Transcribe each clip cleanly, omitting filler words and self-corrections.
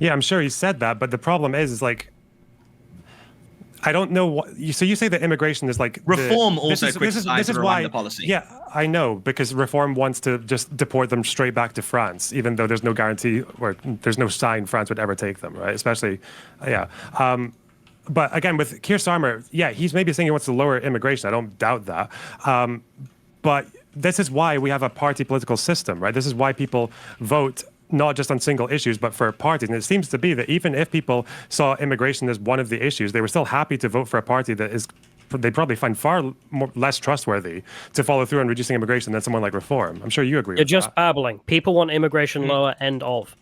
Yeah, I'm sure he said that, but the problem is like, I don't know what. So you say that immigration is like Reform also criticized the why. Rwanda policy. Yeah, I know, because Reform wants to just deport them straight back to France, even though there's no guarantee or there's no sign France would ever take them, right? Especially, yeah. But again, with Keir Starmer, yeah, he's maybe saying he wants to lower immigration. I don't doubt that. But this is why we have a party political system, right? This is why people vote not just on single issues, but for parties. And it seems to be that even if people saw immigration as one of the issues, they were still happy to vote for a party that is they probably find far less trustworthy to follow through on reducing immigration than someone like Reform. I'm sure you agree with that. You're just babbling. People want immigration lower, end of.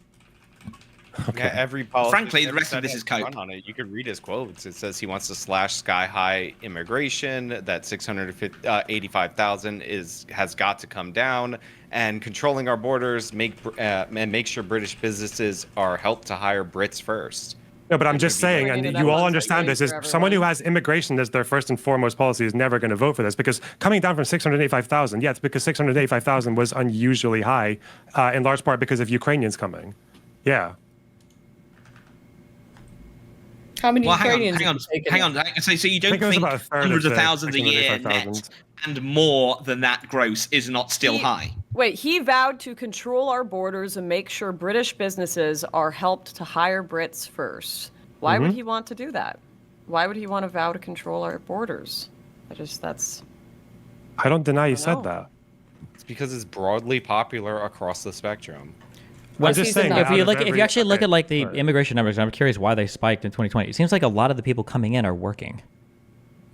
Okay. Yeah, every politician. Frankly, the rest of this is cope. On it. You could read his quotes. It says he wants to slash sky-high immigration. That 685,000 has got to come down, and controlling our borders, and make sure British businesses are helped to hire Brits first. No, but I'm just saying, and you all understand this, is someone who has immigration as their first and foremost policy is never going to vote for this, because coming down from 685,000, yeah, it's because 685,000 was unusually high, in large part because of Ukrainians coming. Yeah. How many Ukrainians? Hang on. So you don't think hundreds of thousands a year net and more than that gross is not still high? Wait, he vowed to control our borders and make sure British businesses are helped to hire Brits first. Why would he want to do that? Why would he want to vow to control our borders? I don't deny you said that. It's because it's broadly popular across the spectrum. I'm just saying, if you actually look at like the immigration numbers, I'm curious why they spiked in 2020. It seems like a lot of the people coming in are working.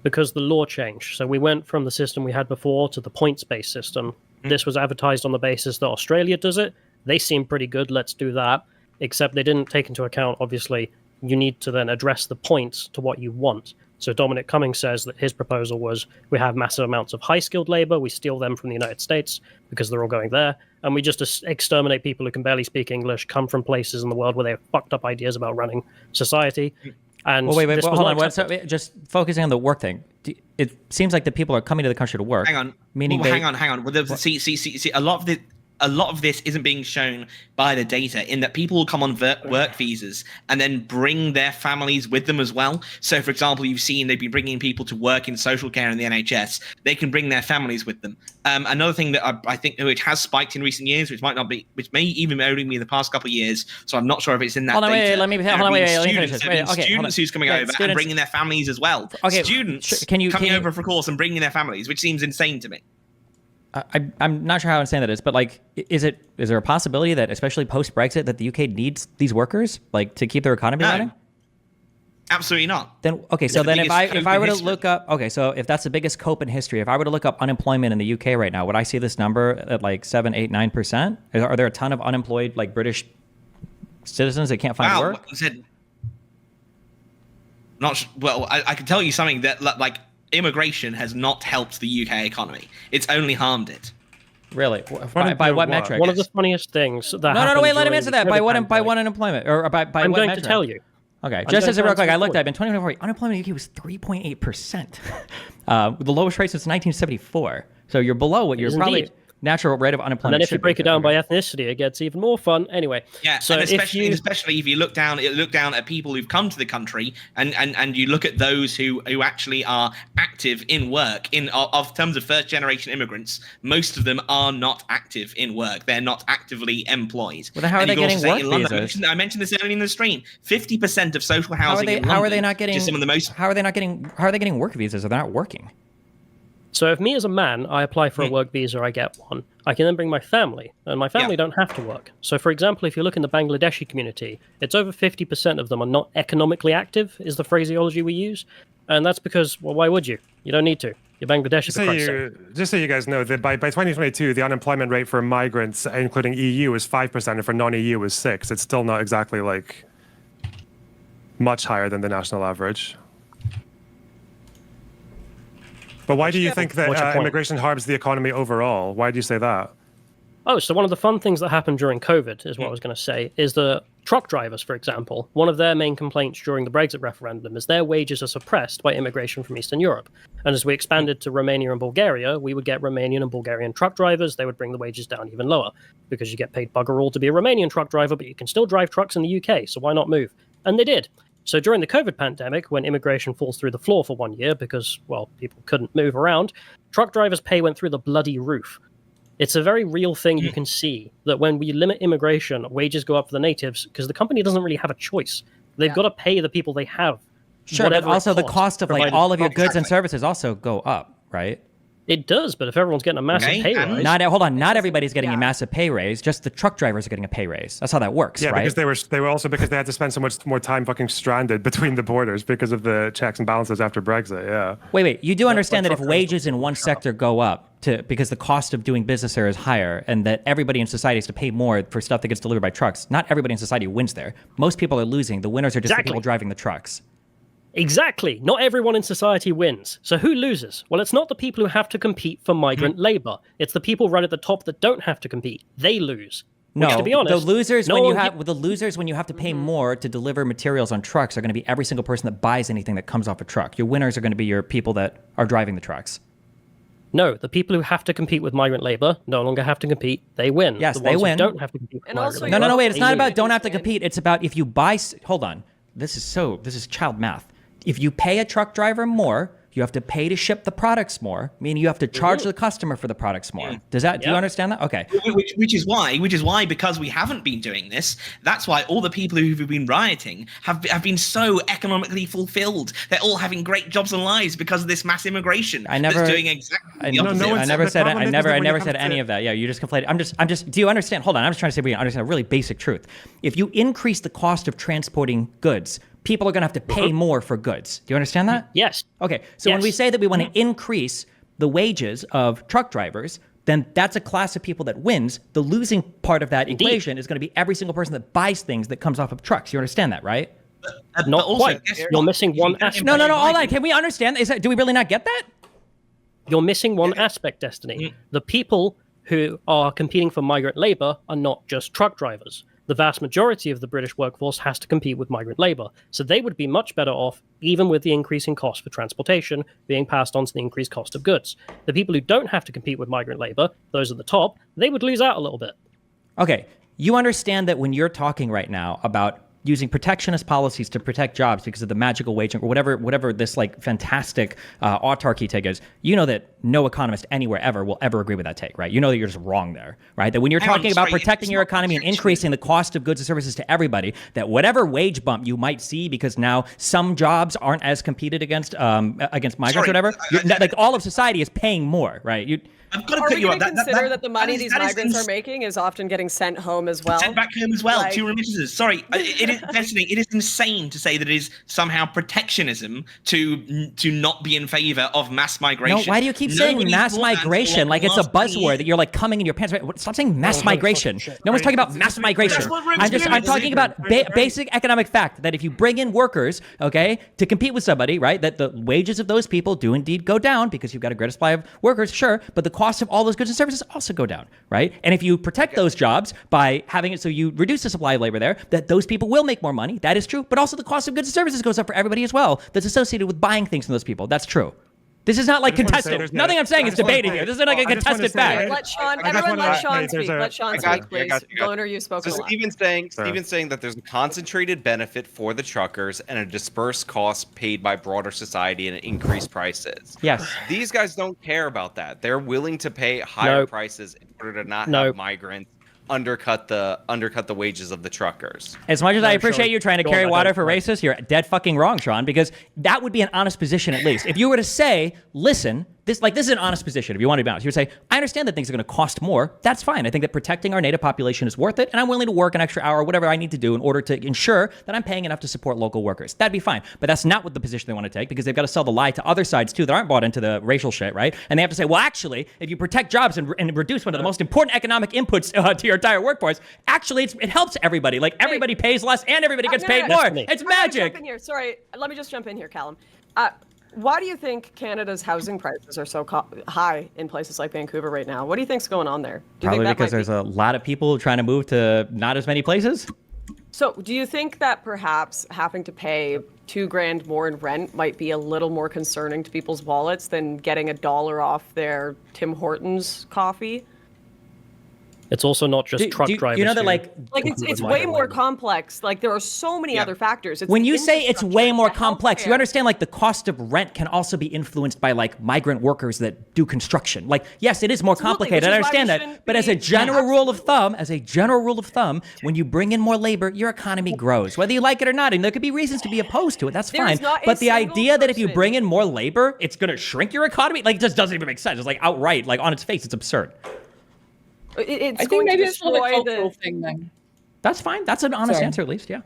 Because the law changed. So we went from the system we had before to the points-based system. This was advertised on the basis that Australia does it. They seem pretty good. Let's do that. Except they didn't take into account, obviously, you need to then address the points to what you want. So Dominic Cummings says that his proposal was we have massive amounts of high-skilled labor, we steal them from the United States because they're all going there, and we just exterminate people who can barely speak English, come from places in the world where they have fucked up ideas about running society. And wait, hold on. So just focusing on the work thing. It seems like the people are coming to the country to work. Hang on. Meaning hang on. Well, see, a lot of this isn't being shown by the data, in that people will come on work visas and then bring their families with them as well. So, for example, you've seen they've been bringing people to work in social care in the NHS. They can bring their families with them. Another thing that I think which has spiked in recent years, which may even only be the past couple of years, so I'm not sure if it's in that data. Let me finish this. Students who's coming over and bringing their families as well. Okay, students coming over for a course and bringing their families, which seems insane to me. I'm not sure how insane that is, but like, is there a possibility that, especially post-Brexit, that the UK needs these workers, like, to keep their economy running? Absolutely not. Then okay, so then if I were to look up, okay, so if that's the biggest cope in history, if I were to look up unemployment in the UK right now, would I see this number at like 7, 8, 9%? Are there a ton of unemployed like British citizens that can't find work? I can tell you something that like. Immigration has not helped the UK economy. It's only harmed it. Really? By what metric? One of the funniest things that No, wait, let him answer that. By what unemployment? Or by I'm what going metric? to tell you. Okay, just as a real quick, I looked at it. In 2024, unemployment in the UK was 3.8%. The lowest rate since 1974. So you're below what you're probably natural rate of unemployment. And then if you break it down by ethnicity, it gets even more fun. Anyway, yeah. So and especially if you look down at people who've come to the country, and you look at those who actually are active in work, of terms of first generation immigrants, most of them are not active in work. They're not actively employed. Well, then how are they getting work visas? I mentioned this earlier in the stream. 50% of social housing. How are they not getting? Some of the most. How are they getting work visas if they're not working? So if me as a man, I apply for a work visa, I get one, I can then bring my family, and my family don't have to work. So for example, if you look in the Bangladeshi community, it's over 50% of them are not economically active, is the phraseology we use. And that's because, well, why would you? You don't need to. You're Bangladeshi, for Christ's sake. Just so you guys know, that by 2022, the unemployment rate for migrants, including EU, is 5%, and for non-EU is 6%. It's still not exactly like much higher than the national average. But why do you think that immigration harms the economy overall? Why do you say that? Oh, so one of the fun things that happened during COVID is what I was going to say, is that truck drivers, for example, one of their main complaints during the Brexit referendum is their wages are suppressed by immigration from Eastern Europe. And as we expanded to Romania and Bulgaria, we would get Romanian and Bulgarian truck drivers. They would bring the wages down even lower because you get paid bugger all to be a Romanian truck driver, but you can still drive trucks in the UK, so why not move? And they did. So during the COVID pandemic, when immigration falls through the floor for 1 year because, well, people couldn't move around, truck drivers' pay went through the bloody roof. It's a very real thing you can see, that when we limit immigration, wages go up for the natives because the company doesn't really have a choice. They've got to pay the people they have. Sure, but also the cost of like all of your goods and services also go up, right? It does, but if everyone's getting a massive pay raise... Not everybody's getting a massive pay raise, just the truck drivers are getting a pay raise. That's how that works, right? Yeah, because they were also because they had to spend so much more time fucking stranded between the borders because of the checks and balances after Brexit, yeah. Wait, you do understand that if wages in one sector go up because the cost of doing business there is higher and that everybody in society has to pay more for stuff that gets delivered by trucks, not everybody in society wins there. Most people are losing. The winners are just the people driving the trucks. Exactly. Not everyone in society wins. So who loses? Well, it's not the people who have to compete for migrant labor. It's the people right at the top that don't have to compete. They lose. No, which, to be honest, the losers when you have to pay more to deliver materials on trucks are going to be every single person that buys anything that comes off a truck. Your winners are going to be your people that are driving the trucks. No, the people who have to compete with migrant labor no longer have to compete. They win. Yes, they win. Who don't have to compete with migrant labor. No, wait. It's not about don't have to compete. It's about if you buy... Hold on. This is child math. If you pay a truck driver more, you have to pay to ship the products more, meaning you have to charge the customer for the products more. Do you understand that? Okay. Which is why, because we haven't been doing this, that's why all the people who've been rioting have been so economically fulfilled. They're all having great jobs and lives because of this mass immigration. I never doing exactly the opposite. I never said any of that. Yeah, you just conflated. I'm just. Do you understand? Hold on. I'm just trying to say we understand a really basic truth. If you increase the cost of transporting goods, people are going to have to pay more for goods. Do you understand that? Yes. Okay. So when we say that we want to increase the wages of truck drivers, then that's a class of people that wins. The losing part of that equation is going to be every single person that buys things that comes off of trucks. You understand that, right? Not quite. You're missing one aspect. No. Hold on. Can we understand? Do we really not get that? You're missing one aspect, Destiny. The people who are competing for migrant labor are not just truck drivers. The vast majority of the British workforce has to compete with migrant labor. So they would be much better off, even with the increasing cost for transportation being passed on to the increased cost of goods. The people who don't have to compete with migrant labor, those at the top, they would lose out a little bit. Okay. You understand that when you're talking right now about using protectionist policies to protect jobs because of the magical wage or whatever this like fantastic autarky take is, you know that no economist anywhere ever will ever agree with that take, right? You know that you're just wrong there, right? That when you're talking about protecting your economy and increasing the cost of goods and services to everybody, that whatever wage bump you might see because now some jobs aren't as competed against migrants or whatever, like all of society is paying more, right? I've got to cut you off. Consider that the money these migrants are making is often getting sent home as well. Sent back home as well, to remittances. Sorry, it is insane to say that it is somehow protectionism to not be in favor of mass migration. No, why do you keep saying mass migration like it's a buzzword that you're like coming in your pants? Stop saying mass migration. No one's talking about mass migration. I'm talking about basic economic fact that if you bring in workers, okay, to compete with somebody, right, that the wages of those people do indeed go down because you've got a greater supply of workers, sure, but the cost of all those goods and services also go down, right? And if you protect those jobs by having it so you reduce the supply of labor there, that those people will make more money. That is true. But also the cost of goods and services goes up for everybody as well that's associated with buying things from those people. That's true. This is not like contested. Nothing I'm saying is debating here. This is like a contested fact. Let Sean speak. Let Sean speak, please. Loner, you spoke a lot. Steven's saying that there's a concentrated benefit for the truckers and a dispersed cost paid by broader society and increased prices. Yes. These guys don't care about that. They're willing to pay higher prices in order to not have migrants undercut the wages of the truckers. As much as I appreciate you trying to carry water for racists, you're dead fucking wrong, Sean, because that would be an honest position at least. If you were to say, listen, this is an honest position. If you want to be honest, you would say, I understand that things are going to cost more. That's fine. I think that protecting our native population is worth it, and I'm willing to work an extra hour, whatever I need to do in order to ensure that I'm paying enough to support local workers. That'd be fine. But that's not what the position they want to take, because they've got to sell the lie to other sides too that aren't bought into the racial shit, right? And they have to say, well, actually, if you protect jobs and reduce one of the most important economic inputs to your entire workforce, actually it helps everybody. Like everybody pays less and everybody gets paid more. It's magic. Sorry, let me just jump in here, Callum. Why do you think Canada's housing prices are so high in places like Vancouver right now? What do you think's going on there? Probably because there's a lot of people trying to move to not as many places. So, do you think that perhaps having to pay $2,000 more in rent might be a little more concerning to people's wallets than getting $1 off their Tim Hortons coffee? It's also not just truck drivers. You know that who like It's way more complex. Like there are so many other factors. It's when the you say it's way infrastructure, more the complex, you healthcare. understand like the cost of rent can also be influenced by like migrant workers that do construction. Like, yes, it is more Absolutely, complicated. I which is why understand we that. shouldn't But as a be- general rule of thumb, when you bring in more labor, your economy grows, whether you like it or not. And there could be reasons to be opposed to it. That's There fine. is not a But the single idea that if you person- bring in more labor, it's going to shrink your economy, like, it just doesn't even make sense. It's like outright, like on its face, it's absurd. It's I think going maybe to it's not a destroy cultural the. thing then. That's fine. That's an honest Sorry. answer, at least. Yeah.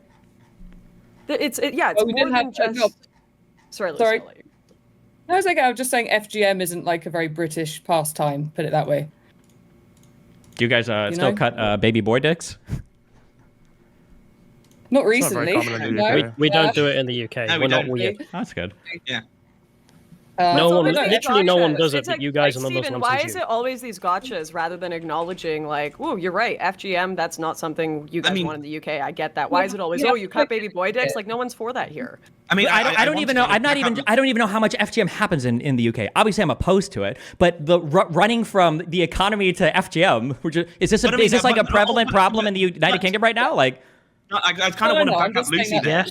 It's Oh, we more didn't than have- just. no. Sorry, Lucy, Sorry. I'll let you- No, it's okay. I was just saying FGM isn't like a very British pastime, put it that way. Do you guys still know? cut baby boy dicks? Not not very recently. common in the no. UK. we don't do it in the UK. No, we We're not don't. weird. That's good. Yeah. No one, always these literally no one gotchas. does it, It's but like- you guys like, and the Steven, Muslims why and is Jews. it always these gotchas rather than acknowledging like, "Whoa, you're right, FGM, that's not something you guys mean- want in the UK. I get that." Why is it always, Yeah. "Oh, you cut baby boy dicks"? Like no one's for that here. I mean, I don't want even to know. go I'm not back even. up- I don't even know how much FGM happens in the UK. Obviously, I'm opposed to it. But the running from the economy to FGM, which is this But I mean, is this like a but- prevalent but- problem in the United but- Kingdom right now? Like, No, I kind of want to back up Lucy there.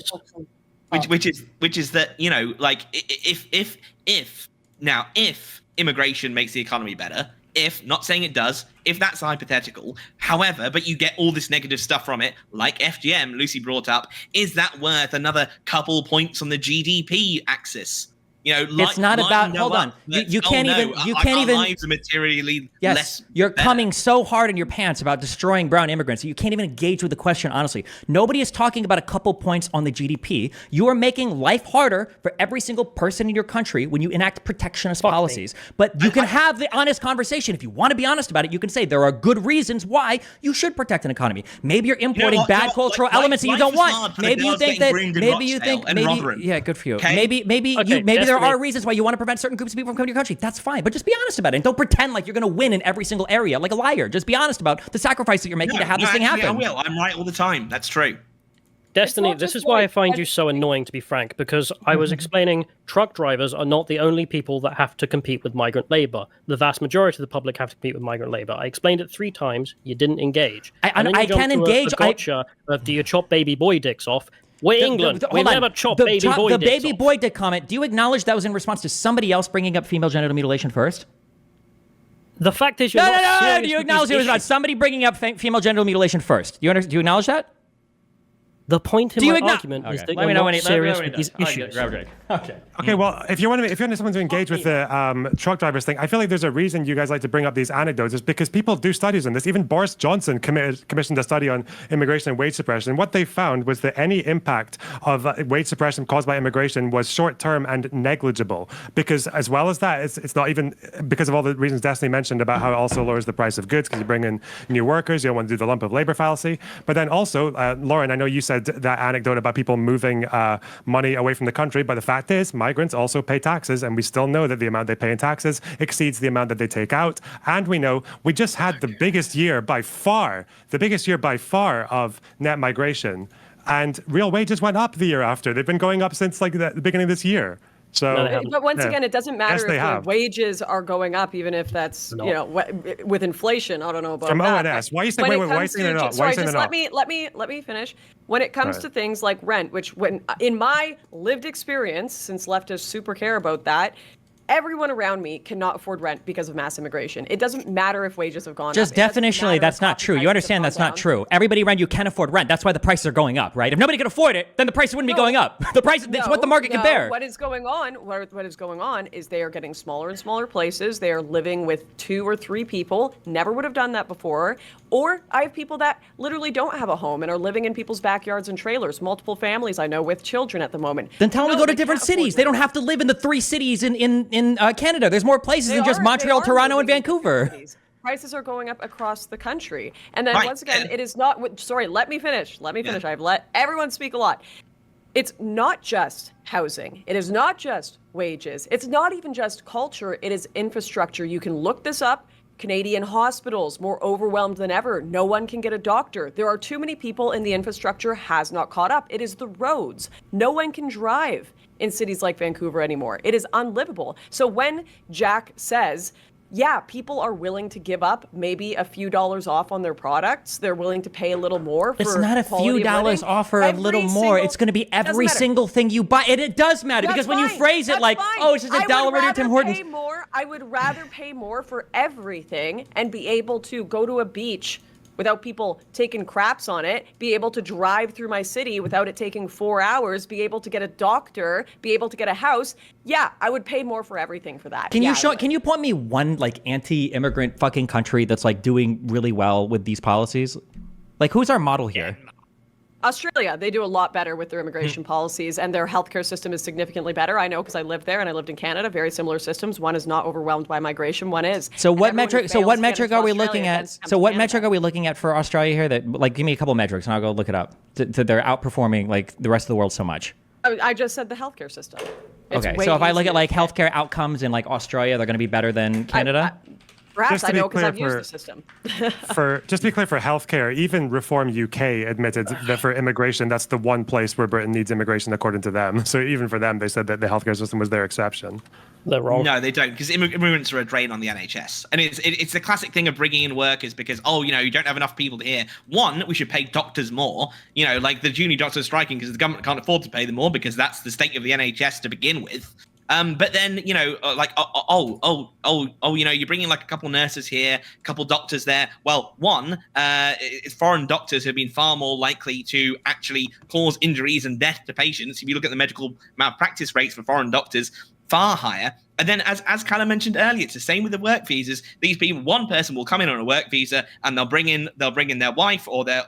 which is that, you know, like if immigration makes the economy better, if, not saying it does, if that's hypothetical, however, but you get all this negative stuff from it, like FGM Lucy brought up, is that worth another couple points on the GDP axis? You know, It's not about- hold on. You can't even- you can't our even- lives are materially yes, less you're better. coming so hard in your pants about destroying brown immigrants that you can't even engage with the question honestly. Nobody is talking about a couple points on the GDP. You are making life harder for every single person in your country when you enact protectionist policies. But you can have the honest conversation. If you want to be honest about it, you can say there are good reasons why you should protect an economy. Maybe you're importing what? bad You know, cultural like, elements that you life don't is want. hard for the Maybe you girls think getting that. groomed in Maybe you Rochdale think. and Maybe Rotherham. yeah, good for you. Okay? Maybe Okay, there are Destiny. reasons why you want to prevent certain groups of people from coming to your country. That's fine. But just be honest about it and don't pretend like you're going to win in every single area like a liar. Just be honest about the sacrifice that you're making to have this thing actually, happen. I will. I'm right all the time. That's true. Destiny, not this just is why I like- find you so annoying, to be frank, because I was explaining truck drivers are not the only people that have to compete with migrant labor. The vast majority of the public have to compete with migrant labor. I explained it 3 times. You didn't engage. I And then you can jumped to engage. A gotcha of, do you chop baby boy dicks off? We're England. We hold on. never chop baby boy the dicks baby off. boy dick comment. Do you acknowledge that was in response to somebody else bringing up female genital mutilation first? The fact is, you're No. not serious Do you with acknowledge these it was about issues. somebody bringing up female genital mutilation first? Do you acknowledge that? The point in Do you my acknowledge? argument is Okay. that Let me you're know when not he. Let me know serious when he with these does. Oh, yeah, issues. grab a drink. Okay. Okay, well, if you want someone to engage with the truck drivers thing, I feel like there's a reason you guys like to bring up these anecdotes is because people do studies on this. Even Boris Johnson commissioned a study on immigration and wage suppression. And what they found was that any impact of wage suppression caused by immigration was short-term and negligible. Because as well as that, it's not even because of all the reasons Destiny mentioned about how it also lowers the price of goods because you bring in new workers, you don't want to do the lump of labor fallacy. But then also, Lauren, I know you said that anecdote about people moving money away from the country, but the fact is migrants also pay taxes, and we still know that the amount they pay in taxes exceeds the amount that they take out. And we know we just had the biggest year by far of net migration, and real wages went up the year after. They've been going up since like the beginning of this year. So, No, they haven't. But once yeah. again, it doesn't matter Yes, if they the have. wages are going up, even if that's with inflation. I don't know about From that. ONS. Why are you saying? When Wait, it why are you comes saying they're to- not? Why are Sorry, you saying just they're not? let me finish. When it comes Right. to things like rent, which when in my lived experience, since leftists super care about that, everyone around me cannot afford rent because of mass immigration. It doesn't matter if wages have gone Just up. It doesn't definitionally, matter that's if not coffee true. prices You have understand gone that's not down. true. Everybody around you can afford rent. That's why the prices are going up, right? If nobody could afford it, then the prices wouldn't be going up. The price, it's what the market can bear. What is going on? What is going on is they are getting smaller and smaller places. They are living with 2 or 3 people. Never would have done that before. Or I have people that literally don't have a home and are living in people's backyards and trailers. Multiple families I know with children at the moment. Then tell them to No, go to they different can't afford cities. They don't rent. have to live in the 3 cities in Canada. There's more places They than just are- Montreal, they are Toronto, and living in different Vancouver. cities. Prices are going up across the country. And then Right, once again, and- it is not. Sorry, let me finish. I've let everyone speak a lot. It's not just housing. It is not just wages. It's not even just culture. It is infrastructure. You can look this up. Canadian hospitals, more overwhelmed than ever. No one can get a doctor. There are too many people and the infrastructure has not caught up. It is the roads. No one can drive in cities like Vancouver anymore. It is unlivable. So when Jack says, yeah, people are willing to give up maybe a few dollars off on their products. They're willing to pay a little more for It's not a quality few of dollars living. off or a little more. It's going to be every single thing you buy. And it does matter because when you phrase it like, oh, it's just a dollar at Tim Hortons. I would rather pay more for everything and be able to go to a beach without people taking craps on it, be able to drive through my city without it taking 4 hours, be able to get a doctor, be able to get a house. Yeah, I would pay more for everything for that. Can you point me one like anti-immigrant fucking country that's like doing really well with these policies? Like who's our model here? Australia, they do a lot better with their immigration policies, and their healthcare system is significantly better. I know because I lived there and I lived in Canada. Very similar systems. One is not overwhelmed by migration. One is. So what metric? So what metric are we looking at? So what metric are we looking at for Australia here? That like give me a couple metrics and I'll go look it up. So they're outperforming like the rest of the world so much. I just said the healthcare system. It's okay, way so if I look easier at like to get. healthcare outcomes in like Australia, they're going to be better than Canada. Perhaps Just to I be know because clear I've used for- the system. Just to be clear, for healthcare, even Reform UK admitted that for immigration, that's the one place where Britain needs immigration, according to them. So even for them, they said that the healthcare system was their exception. They're wrong. No, they don't, because immigrants are a drain on the NHS, and it's the classic thing of bringing in workers because you don't have enough people here. One, we should pay doctors more. Like the junior doctors striking because the government can't afford to pay them more because that's the state of the NHS to begin with. But then, you bring in like a couple nurses here, a couple doctors there. Well, it's foreign doctors have been far more likely to actually cause injuries and death to patients. If you look at the medical malpractice rates for foreign doctors, far higher. And then, as Callum mentioned earlier, it's the same with the work visas. These people, one person will come in on a work visa, and they'll bring in their wife or their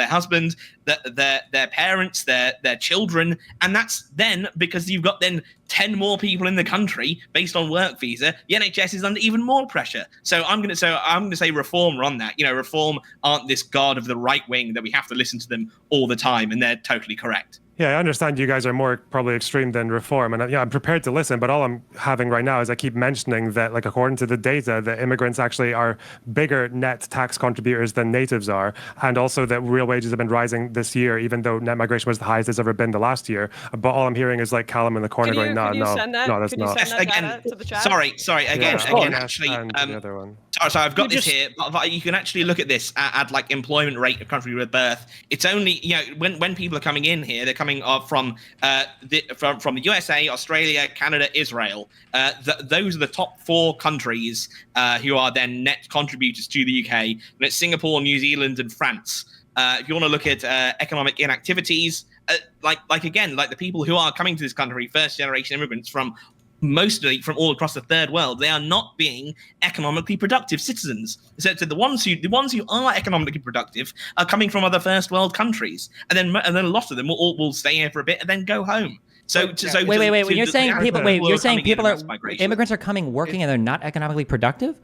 husband, their parents, their children, and that's then because you've got then 10 more people in the country based on work visa. The NHS is under even more pressure. So I'm going to say Reform are on that. Reform aren't this god of the right wing that we have to listen to them all the time, and they're totally correct. Yeah, I understand you guys are more probably extreme than Reform, and I'm prepared to listen, but all I'm having right now is I keep mentioning that, like, according to the data, that immigrants actually are bigger net tax contributors than natives are, and also that real wages have been rising this year, even though net migration was the highest it's ever been the last year. But all I'm hearing is, like, Callum in the corner going, no, that's not. Again, to the chat? Sorry, again, actually, and the other one. Sorry, I've got this here. But you can actually look at this at like employment rate of country with birth. It's only when people are coming in here, they're coming from the USA, Australia, Canada, Israel. Those are the top 4 countries who are then net contributors to the UK. And it's Singapore, New Zealand, and France. If you want to look at economic inactivities, like the people who are coming to this country, first generation immigrants mostly from all across the third world, they are not being economically productive citizens. So the ones who are economically productive are coming from other first world countries, and then a lot of them will stay here for a bit and then go home. Wait. When you're saying immigrants are coming working and they're not economically productive?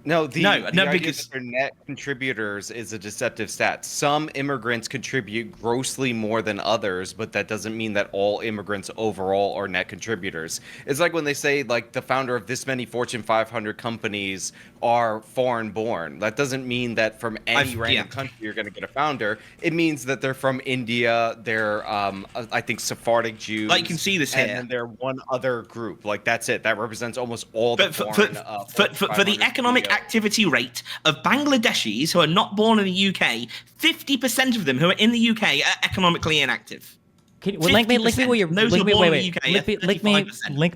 No, the idea because that they're net contributors is a deceptive stat. Some immigrants contribute grossly more than others, but that doesn't mean that all immigrants overall are net contributors. It's like when they say like the founder of this many Fortune 500 companies are foreign born. That doesn't mean that from any random country you're going to get a founder. It means that they're from India. They're I think Sephardic Jews. Like you can see this here. And then they're one other group. Like that's it. That represents almost all the foreign. For the economic activity rate of Bangladeshis who are not born in the UK, 50% of them who are in the UK are economically inactive. Link me where you're link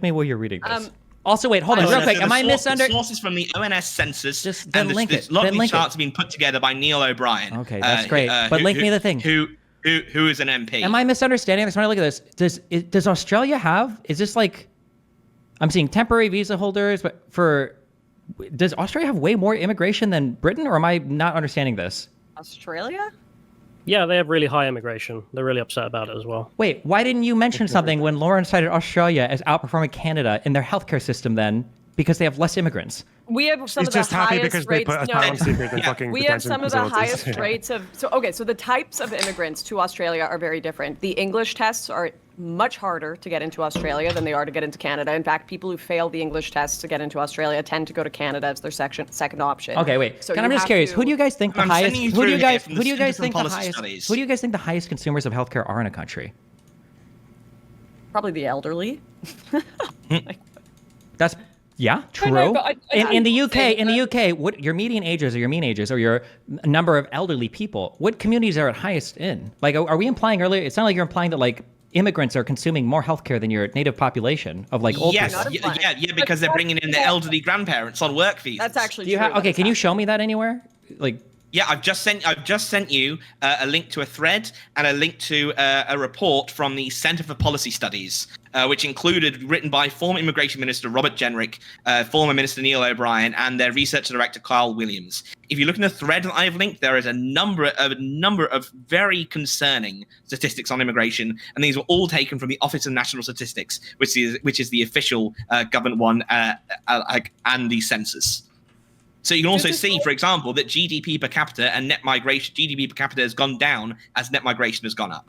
me where you're reading this. Also, wait, hold on, real quick. Am I misunderstanding? Sources from the ONS census. Just then link it. A lot of these charts have been put together by Neil O'Brien. Okay, that's great. But link me the thing. Who is an MP? Am I misunderstanding this? When I look at this, does Australia have? Is this like? I'm seeing temporary visa holders, but does Australia have way more immigration than Britain, or am I not understanding this? Australia? Yeah, they have really high immigration. They're really upset about it as well. Wait, why didn't you mention something when Lauren cited Australia as outperforming Canada in their healthcare system then? Because they have less immigrants. We have some He's of the just happy highest because rates. they put asylum seekers in fucking We have some of the detention highest facilities. rates of. So the types of immigrants to Australia are very different. The English tests are much harder to get into Australia than they are to get into Canada. In fact, people who fail the English tests to get into Australia tend to go to Canada as their second option. Okay, wait. So I'm just curious. Who do you guys think the I'm highest? sending you Who do you through guys? here from Who do you the guys Centre for think the Policy highest? Studies. Who do you guys think the highest consumers of healthcare are in a country? Probably the elderly. That's yeah, true. no, but in the UK, think in the UK, what your median ages or your mean ages or your number of elderly people? What communities are at highest in? Like, are we implying earlier? It's not like you're implying that like immigrants are consuming more healthcare than your native population of like old Yes, people. yeah, because they're bringing in the elderly grandparents on work visas. That's actually Do you true. have? Okay, can you show me that anywhere? Like, Yeah, I've just sent you a link to a thread and a link to a report from the Centre for Policy Studies, which included written by former Immigration Minister Robert Jenrick, former Minister Neil O'Brien, and their research director Kyle Williams. If you look in the thread that I've linked, there is a number of very concerning statistics on immigration, and these were all taken from the Office of National Statistics, which is the official government one, and the census. So you can also see, for example, that GDP per capita and net migration, GDP per capita has gone down as net migration has gone up.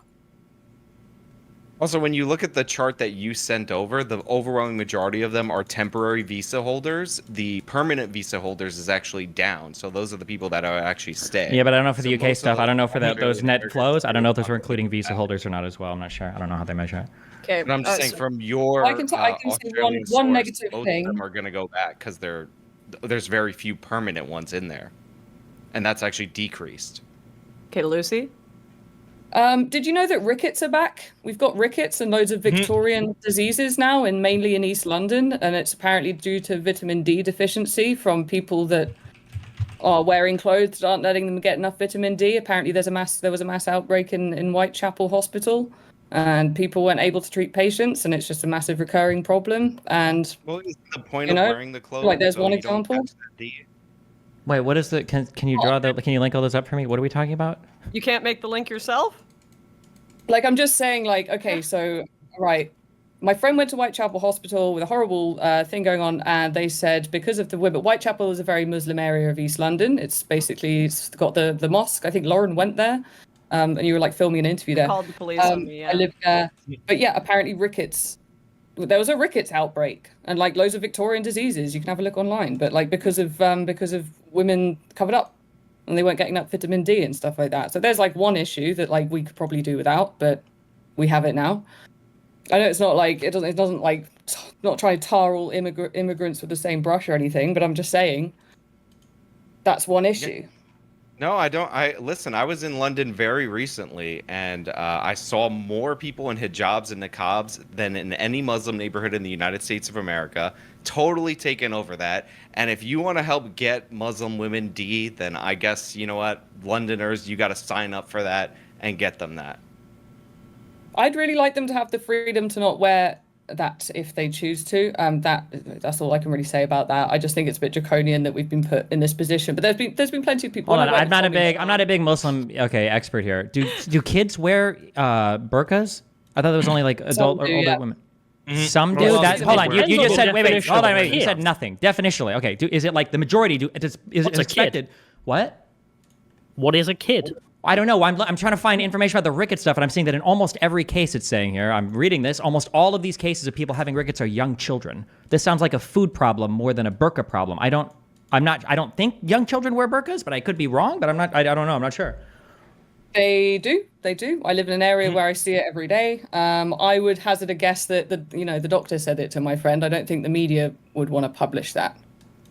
Also, when you look at the chart that you sent over, the overwhelming majority of them are temporary visa holders. The permanent visa holders is actually down. So those are the people that are actually staying. yeah, but I don't know for the So UK most of stuff. I don't know for them those are net really flows. I don't know if those were populated. including visa holders or not as well. I'm not sure. I don't know how they measure it. Okay, But I'm just saying, from your I can say Australian one source, negative most thing. of them are going to go back because there's very few permanent ones in there, and that's actually decreased. Okay, Lucy. Did you know that rickets are back? We've got rickets and loads of Victorian diseases now, and mainly in East London, and it's apparently due to vitamin D deficiency from people that are wearing clothes that aren't letting them get enough vitamin D. Apparently, there was a mass outbreak in Whitechapel Hospital, and people weren't able to treat patients, and it's just a massive recurring problem. And Well, isn't the point You of know, wearing the clothes? like, there's so one you don't example. catch that D? Wait, what is the? Can you draw the? Can you link all those up for me? What are we talking about? You can't make the link yourself? like, I'm just saying, like, okay, so right, my friend went to Whitechapel Hospital with a horrible thing going on, and they said because of the women, Whitechapel is a very Muslim area of East London. It's got the mosque. I think Lauren went there, and you were like filming an interview there. Called the police on me, yeah. I lived there, but yeah, apparently rickets. There was a rickets outbreak and like loads of Victorian diseases. You can have a look online, but like because of women covered up and they weren't getting enough vitamin D and stuff like that. So there's like one issue that like we could probably do without, but we have it now. I know it's not like it doesn't like not try to tar all immigrants with the same brush or anything, but I'm just saying that's one issue. No, I don't. Listen, I was in London very recently, and I saw more people in hijabs and niqabs than in any Muslim neighborhood in the United States of America. Totally taken over that. And if you want to help get Muslim women D, then I guess, you know what, Londoners, you got to sign up for that and get them that. I'd really like them to have the freedom to not wear that if they choose to. That's all I can really say about that. I just think it's a bit draconian that we've been put in this position. But there's been plenty of people. Hold on, I'm not a big Muslim expert here. Do kids wear burqas? I thought there was only like adult or do, older yeah. women. Mm-hmm. Some do. Well, That hold on. You depends just on said the wait. definition Hold of on. a Wait. You kid. said nothing. Definitionally, okay. Is it like the majority do? Is it What's a kid? expected? What? What is a kid? I don't know. I'm trying to find information about the rickets stuff, and I'm seeing that in almost every case it's saying here, I'm reading this, almost all of these cases of people having rickets are young children. This sounds like a food problem more than a burqa problem. I don't think young children wear burqas, but I could be wrong, but I don't know. I'm not sure. They do. I live in an area where I see it every day. I would hazard a guess that the doctor said it to my friend. I don't think the media would want to publish that.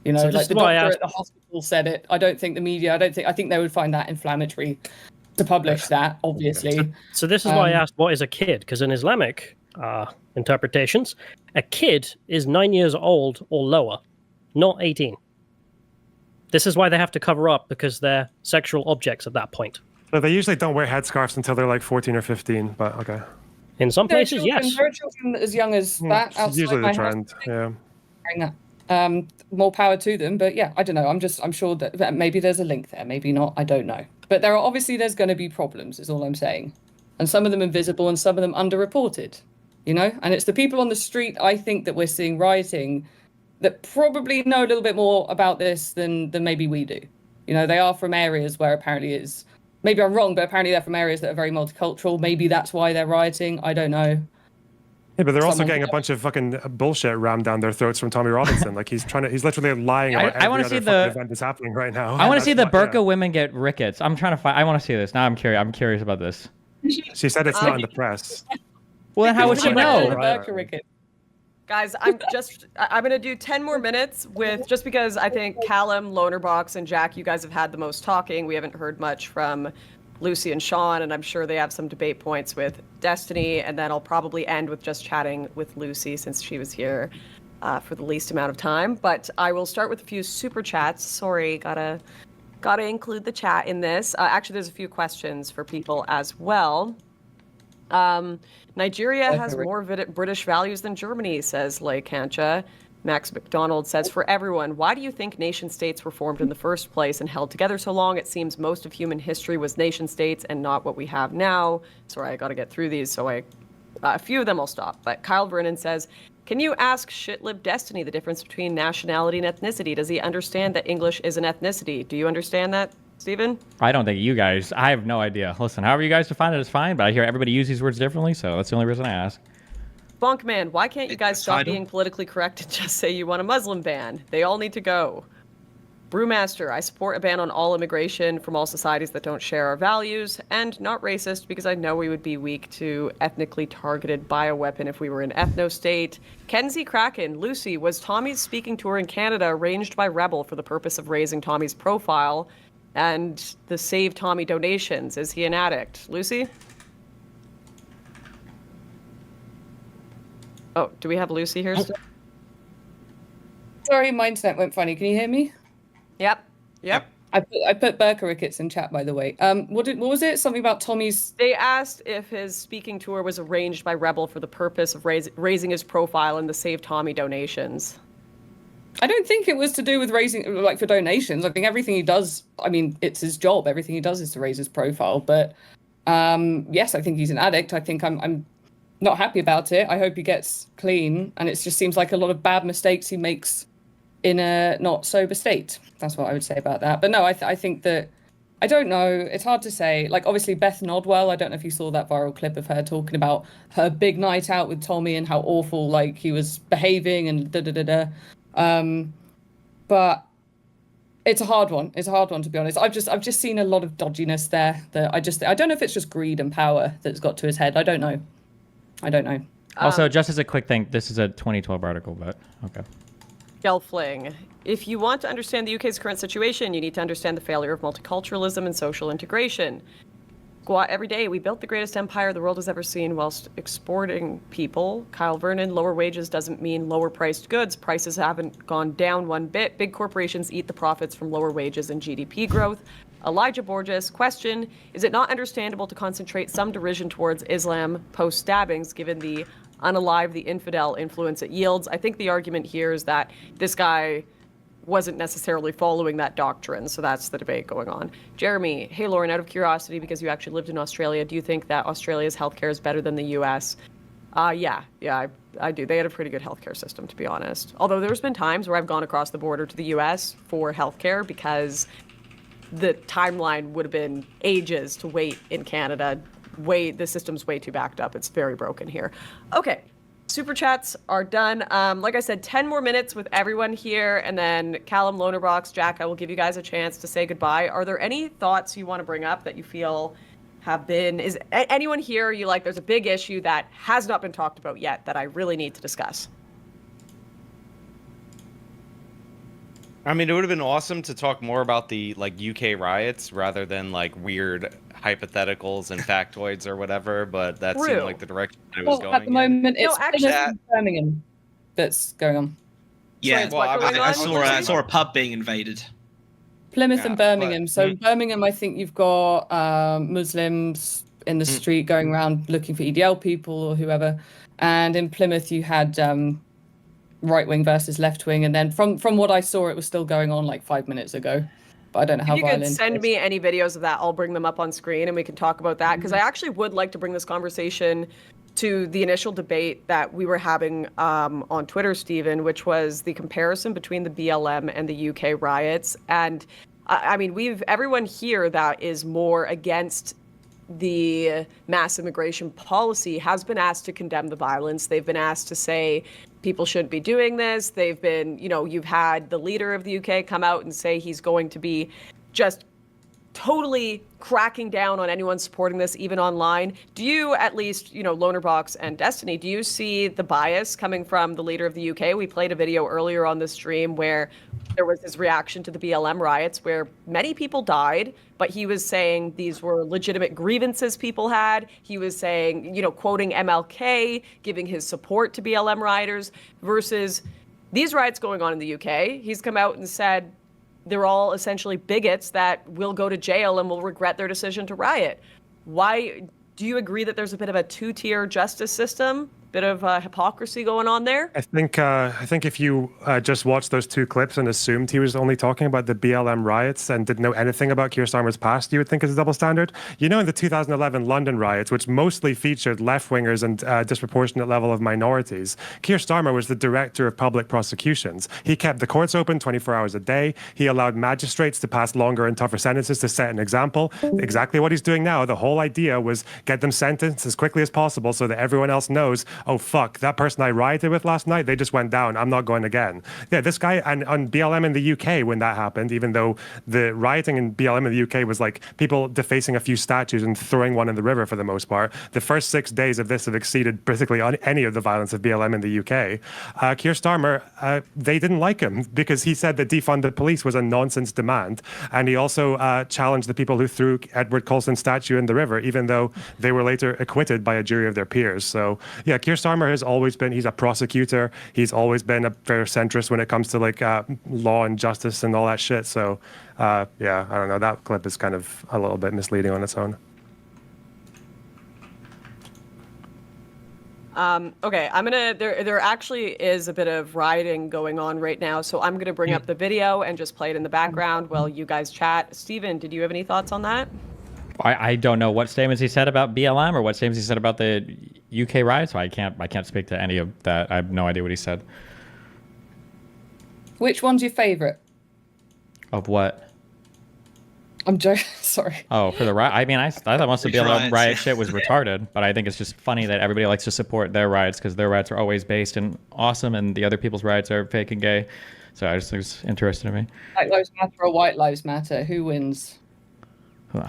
You know, So this like is the why I doctor asked- at the hospital said it. I don't think the media. I think they would find that inflammatory to publish that. Obviously. So this is why I asked, what is a kid? Because in Islamic interpretations, a kid is 9 years old or lower, not 18. This is why they have to cover up, because they're sexual objects at that point. So they usually don't wear headscarves until they're like 14 or 15, but okay. In some There are places, children- yes. There are children as young as that It's outside usually my the house trend. Yeah. wearing that. More power to them, but yeah, I don't know. I'm sure that maybe there's a link there, maybe not. I don't know. But there's going to be problems, is all I'm saying, and some of them invisible and some of them underreported. You know, and it's the people on the street, I think, that we're seeing rioting that probably know a little bit more about this than maybe we do. You know, they are from areas where apparently maybe I'm wrong, but apparently they're from areas that are very multicultural. Maybe that's why they're rioting. I don't know. Yeah, but they're also someone- getting a bunch of fucking bullshit rammed down their throats from Tommy Robinson. Like he's literally lying about I wanna every see other the- fucking event that's happening right now. I want to see the That's why- burqa women get rickets. I'm trying to find. I want to see this. Now I'm curious. I'm curious about this. She said it's not in the press. Well, then how would she The know? burqa ricket. Guys, I'm gonna do 10 more minutes with, just because I think Callum, Lonerbox, and Jack, you guys have had the most talking. We haven't heard much from Lucy and Sean, and I'm sure they have some debate points with Destiny, and then I'll probably end with just chatting with Lucy since she was here for the least amount of time. But I will start with a few super chats. Sorry, gotta include the chat in this. Actually, there's a few questions for people as well. Nigeria has more British values than Germany, says Lay Kancha. Max McDonald says, for everyone, why do you think nation states were formed in the first place and held together so long? It seems most of human history was nation states and not what we have now. Sorry, I got to get through these, so a few of them I'll stop. But Kyle Vernon says, can you ask Shitlib Destiny the difference between nationality and ethnicity? Does he understand that English is an ethnicity? Do you understand that, Stephen? I don't think you guys. I have no idea. Listen, however you guys define it is fine, but I hear everybody use these words differently, so that's the only reason I ask. Bonkman, why can't you guys stop Title? being politically correct and just say you want a Muslim ban? They all need to go. Brewmaster, I support a ban on all immigration from all societies that don't share our values, and not racist because I know we would be weak to ethnically targeted bioweapon if we were an ethno-state. Kenzie Kraken, Lucy, was Tommy's speaking tour in Canada arranged by Rebel for the purpose of raising Tommy's profile and the Save Tommy donations? Is he an addict? Lucy? Oh, do we have Lucy here still? Sorry, my internet went funny. Can you hear me? Yep. I put burqa rickets in chat, by the way. What was it? Something about Tommy's. They asked if his speaking tour was arranged by Rebel for the purpose of raising his profile and the Save Tommy donations. I don't think it was to do with raising, like, for donations. I think everything he does, I mean, it's his job. Everything he does is to raise his profile. But yes, I think he's an addict. I think I'm not happy about it. I hope he gets clean. And it just seems like a lot of bad mistakes he makes in a not sober state. That's what I would say about that. But no, I think that, I don't know. It's hard to say. Like, obviously, Beth Nodwell, I don't know if you saw that viral clip of her talking about her big night out with Tommy and how awful, like, he was behaving and da-da-da-da. But it's a hard one. It's a hard one, to be honest. I've just seen a lot of dodginess there that I don't know if it's just greed and power that's got to his head. I don't know. Also, just as a quick thing, this is a 2012 article, but okay. Gelfling, if you want to understand the UK's current situation, you need to understand the failure of multiculturalism and social integration. Squat every day, we built the greatest empire the world has ever seen whilst exporting people. Kyle Vernon, lower wages doesn't mean lower priced goods. Prices haven't gone down one bit. Big corporations eat the profits from lower wages and GDP growth. Elijah Borges, question, is it not understandable to concentrate some derision towards Islam post-stabbings given the unalive the infidel influence it yields? I think the argument here is that this guy wasn't necessarily following that doctrine, so that's the debate going on. Jeremy, hey Lauren, out of curiosity, because you actually lived in Australia, do you think that Australia's healthcare is better than the US? Yeah, I do. They had a pretty good healthcare system, to be honest. Although there's been times where I've gone across the border to the US for healthcare because the timeline would have been ages to wait in Canada. The system's way too backed up. It's very broken here. Okay, super chats are done. Like I said, 10 more minutes with everyone here, and then Callum, Lonerbox, Jack, I will give you guys a chance to say goodbye. Are there any thoughts you want to bring up that you feel have been, is anyone here you like, there's a big issue that has not been talked about yet that I really need to discuss? I mean, it would have been awesome to talk more about the UK riots rather than weird hypotheticals and factoids or whatever, but that seemed like the direction it was going at the moment, No, it's actually- Birmingham that's going on. Yeah, Sorry, what's going on? I saw a pub being invaded. Plymouth Yeah, and Birmingham. but- So Birmingham, I think you've got Muslims in the street going around looking for EDL people or whoever, and in Plymouth you had right wing versus left wing, and then from what I saw, it was still going on 5 minutes ago. But I don't know how If you violent. could send me any videos of that, I'll bring them up on screen and we can talk about that, because I actually would like to bring this conversation to the initial debate that we were having on Twitter, Stephen, which was the comparison between the BLM and the UK riots. And I mean, everyone here that is more against the mass immigration policy has been asked to condemn the violence. They've been asked to say people shouldn't be doing this. They've been, you've had the leader of the UK come out and say he's going to be just totally cracking down on anyone supporting this, even online. Do you, at least, Lonerbox and Destiny, do you see the bias coming from the leader of the UK? We played a video earlier on the stream where there was his reaction to the BLM riots where many people died, but he was saying these were legitimate grievances people had. He was saying, quoting MLK, giving his support to BLM rioters, versus these riots going on in the UK. He's come out and said, they're all essentially bigots that will go to jail and will regret their decision to riot. Why do you agree that there's a bit of a two-tier justice system? Bit of hypocrisy going on there? I think if you just watched those two clips and assumed he was only talking about the BLM riots and didn't know anything about Keir Starmer's past, you would think it's a double standard. In the 2011 London riots, which mostly featured left-wingers and a disproportionate level of minorities, Keir Starmer was the director of public prosecutions. He kept the courts open 24 hours a day. He allowed magistrates to pass longer and tougher sentences to set an example. Exactly what he's doing now. The whole idea was get them sentenced as quickly as possible so that everyone else knows, oh, fuck, that person I rioted with last night, they just went down. I'm not going again. Yeah, this guy, and on BLM in the UK, when that happened, even though the rioting in BLM in the UK was like people defacing a few statues and throwing one in the river for the most part, the first 6 days of this have exceeded basically on any of the violence of BLM in the UK. Keir Starmer, they didn't like him because he said that defund the police was a nonsense demand. And he also challenged the people who threw Edward Colston's statue in the river, even though they were later acquitted by a jury of their peers. So yeah, Keir Starmer has always been, he's a prosecutor. He's always been a very centrist when it comes to like law and justice and all that shit. So yeah, I don't know. That clip is kind of a little bit misleading on its own. Okay, there actually is a bit of rioting going on right now, so I'm gonna bring up the video and just play it in the background while you guys chat. Steven, did you have any thoughts on that? I don't know what statements he said about BLM or what statements he said about the UK riots, so I can't speak to any of that. I have no idea what he said. Which one's your favorite? Of what? I'm joking. Sorry. Oh, for the riot. I mean, I thought most of the BLM riots? riot shit was retarded, but I think it's just funny that everybody likes to support their riots because their riots are always based in awesome, and the other people's riots are fake and gay. So I just think it's interesting to me. Black Lives Matter or White Lives Matter? Who wins? I'm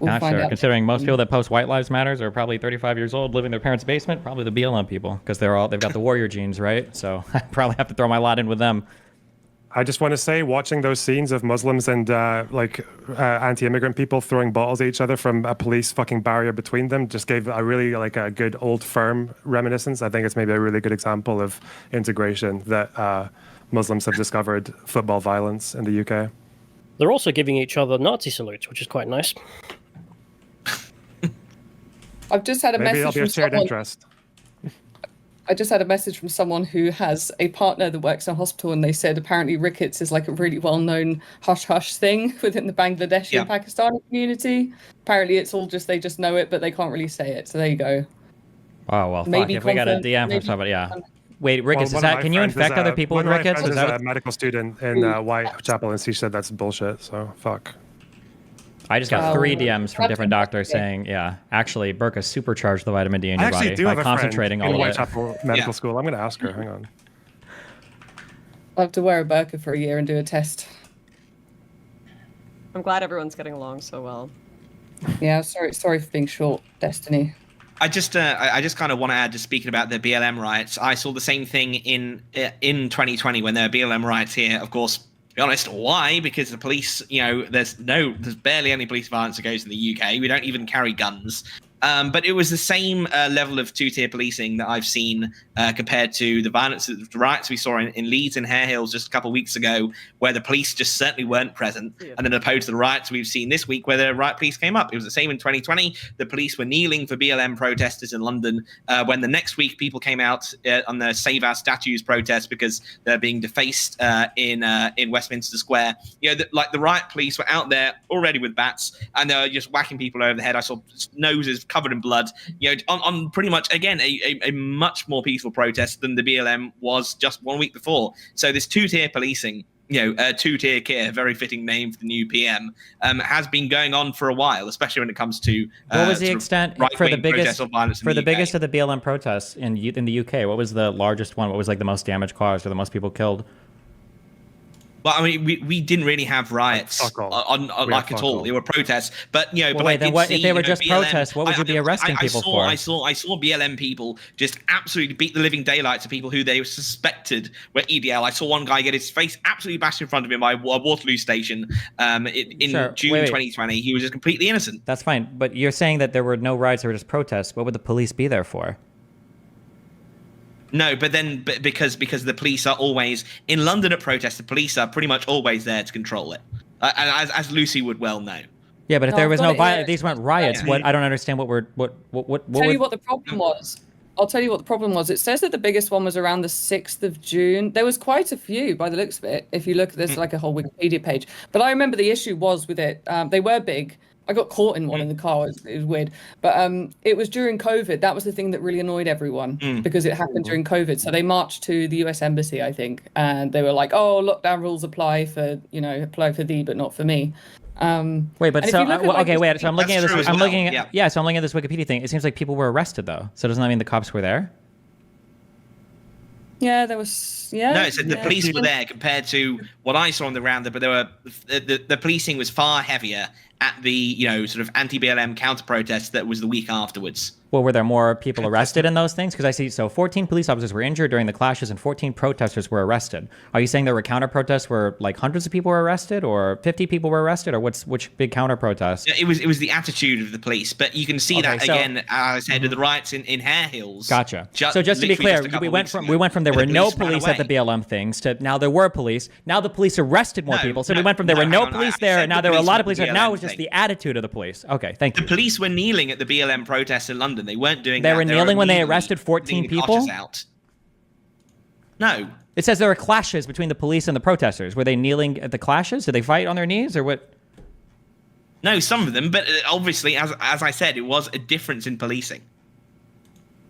We'll not find sure. out. Considering most people that post White Lives Matters are probably 35 years old, living in their parents' basement, probably the BLM people, because they've got the warrior genes, right? So I probably have to throw my lot in with them. I just want to say, watching those scenes of Muslims and anti-immigrant people throwing bottles at each other from a police fucking barrier between them just gave a really a good old firm reminiscence. I think it's maybe a really good example of integration that Muslims have discovered football violence in the UK. They're also giving each other Nazi salutes, which is quite nice. I've just had a Maybe it'll message be from a shared someone. interest. I just had a message from someone who has a partner that works in a hospital, and they said apparently rickets is like a really well-known hush-hush thing within the Bangladeshi and Pakistani community. Apparently it's all just, they just know it, but they can't really say it. So there you go. Oh, well, fuck. Maybe If we got a confirm- DM from maybe somebody, yeah. confirm. Wait, rickets, Well, can you infect other people with rickets? One Is of my friends that... is a medical student in Whitechapel, and she said that's bullshit, so fuck. I just got 3 DMs from that's different doctors okay. saying, yeah, actually, Burka supercharged the vitamin D in I your actually body do by have a friend concentrating in all of it. Whitechapel Medical Yeah. School. I'm going to ask her. Hang on. I'll have to wear a burqa for a year and do a test. I'm glad everyone's getting along so well. Yeah, sorry for being short, Destiny. I just kind of want to add, just speaking about the BLM riots, I saw the same thing in 2020 when there were BLM riots here. Of course, to be honest, why? Because the police, there's barely any police violence that goes in the UK. We don't even carry guns. But it was the same level of two-tier policing that I've seen compared to the violence, the riots we saw in Leeds and Hare Hills just a couple of weeks ago, where the police just certainly weren't present. Yeah. And then opposed to the riots we've seen this week, where the riot police came up. It was the same in 2020. The police were kneeling for BLM protesters in London, when the next week people came out on the Save Our Statues protest because they're being defaced in Westminster Square. The riot police were out there already with bats, and they were just whacking people over the head. I saw noses covered in blood, on pretty much, again, a much more peaceful protest than the BLM was just 1 week before. So this two-tier policing, two-tier Keir, very fitting name for the new PM, has been going on for a while, especially when it comes to what was the extent for the biggest of the BLM protests in the UK? What was the largest one? What was like the most damage caused or the most people killed? Well, I mean, we didn't really have riots on like at all. They were protests, but but wait, then what if they were just protests? What would you be arresting people for? I saw BLM people just absolutely beat the living daylights of people who they suspected were EDL. I saw one guy get his face absolutely bashed in front of him by Waterloo Station in June 2020. He was just completely innocent. That's fine, but you're saying that there were no riots; there were just protests. What would the police be there for? No, but because the police are always in London at protests, the police are pretty much always there to control it, as Lucy would well know. Yeah, but if there was no violence, these weren't riots. What I don't understand. What Tell you what the problem was. I'll tell you what the problem was. It says that the biggest one was around the 6th of June. There was quite a few by the looks of it. If you look, there's like a whole Wikipedia page. But I remember the issue was with it. They were big. I got caught in one in the car. It was weird. But it was during COVID. That was the thing that really annoyed everyone because it happened during COVID. So they marched to the US Embassy, I think. And they were like, oh, lockdown rules apply for thee, but not for me. Wait, but so okay, wait. So I'm looking at this. So I'm looking at this Wikipedia thing. It seems like people were arrested though. So doesn't that mean the cops were there? Yeah, there was. Yeah. No, it said the police were there compared to what I saw on the roundup, but the policing was far heavier at the sort of anti-BLM counter protest that was the week afterwards. Well, were there more people arrested in those things? Because I see, 14 police officers were injured during the clashes and 14 protesters were arrested. Are you saying there were counter protests where like hundreds of people were arrested or 50 people were arrested, or which big counter protest? It was the attitude of the police, but you can see that again, as I said, with the riots in Hare Hills. Gotcha. So just to be clear, we went from there were no police at the BLM things to now there were police. Now the police arrested more people. So we went from there were no police there, and now there were a lot of police. Now it was just the attitude of the police. Okay, thank you. The police were kneeling at the BLM protests in London. They weren't doing that. They were kneeling when they arrested 14 people? No. It says there were clashes between the police and the protesters. Were they kneeling at the clashes? Did they fight on their knees or what? No, some of them, but obviously, as I said, it was a difference in policing.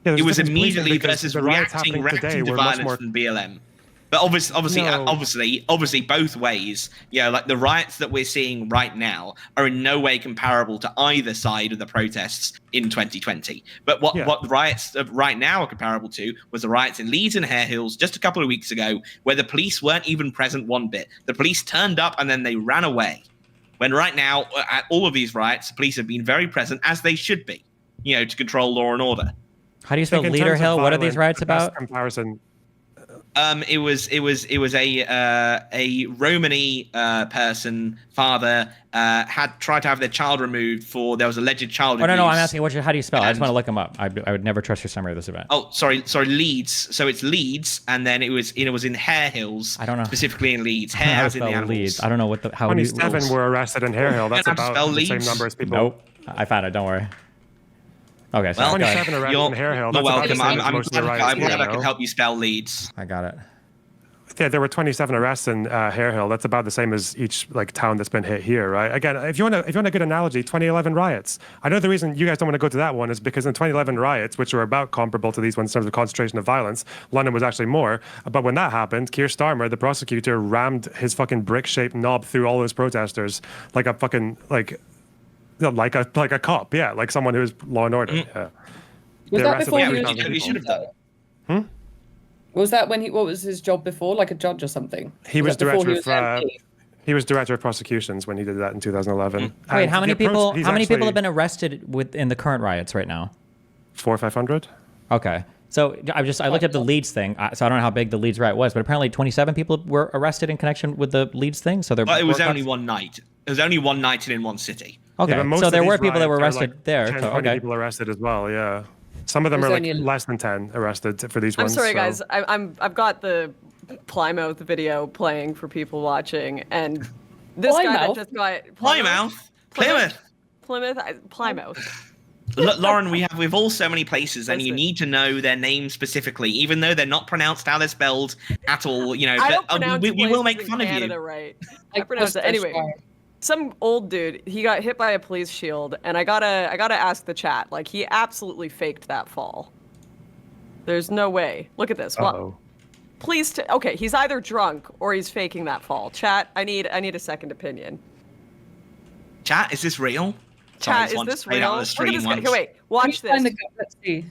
Yeah, it was immediately versus the reacting to violence from BLM. But obviously, both ways. Like the riots that we're seeing right now are in no way comparable to either side of the protests in 2020. But what the riots of right now are comparable to was the riots in Leeds and Hare Hills just a couple of weeks ago, where the police weren't even present one bit. The police turned up and then they ran away. When right now, at all of these riots, the police have been very present, as they should be, to control law and order. How do you spell Leader Hill? What are these riots about? Comparison. It was a Romani person father had tried to have their child removed for there was alleged child abuse. No, I'm asking how do you spell? I just want to look them up. I would never trust your summary of this event. Oh, sorry, Leeds. So it's Leeds, and then it was in Hare Hills. I don't know specifically in Leeds. Hare as in the animals. Leeds. I don't know what the how. 27 were arrested in Hare Hill. That's about the same number as people. Nope, I found it. Don't worry. Okay, so 27 arrested in Hare Hill. You're welcome. I'm glad I can help you spell Leeds. I got it. Yeah, there were 27 arrests in Hare Hill. That's about the same as each town that's been hit here, right? Again, if you want a good analogy, 2011 riots. I know the reason you guys don't want to go to that one is because in 2011 riots, which were about comparable to these ones in terms of concentration of violence, London was actually more. But when that happened, Keir Starmer, the prosecutor, rammed his fucking brick-shaped knob through all those protesters like a fucking like a cop, yeah, like someone who is law and order. Yeah. Was that before he should have done? Was that when what was his job before, like a judge or something? He was director of prosecutions when he did that in 2011. Wait, how many people have been arrested in the current riots right now? 400 or 500. Okay. So I looked up the Leeds thing. So I don't know how big the Leeds riot was, but apparently 27 people were arrested in connection with the Leeds thing. So it was only one night. It was only one night in one city. Okay, yeah, so there were people that were arrested there. 10, 20 people arrested as well, yeah. Some of them are like less than 10 arrested for these ones. I'm sorry, guys. I've got the Plymouth video playing for people watching, and this guy that just got Plymouth. Lauren, we have all so many places, and you need to know their names specifically, even though they're not pronounced how they're spelled at all. I don't pronounce we will make fun Canada of you. Right. I pronounce it anyway. Some old dude, he got hit by a police shield, and I gotta ask the chat. Like, he absolutely faked that fall. There's no way. Look at this. Please, okay, he's either drunk or he's faking that fall. Chat, I need a second opinion. Chat, is this real? Chat, Sorry, is this played out real? on the Look at stream this guy. once. Okay, wait, watch Find this. the let's see.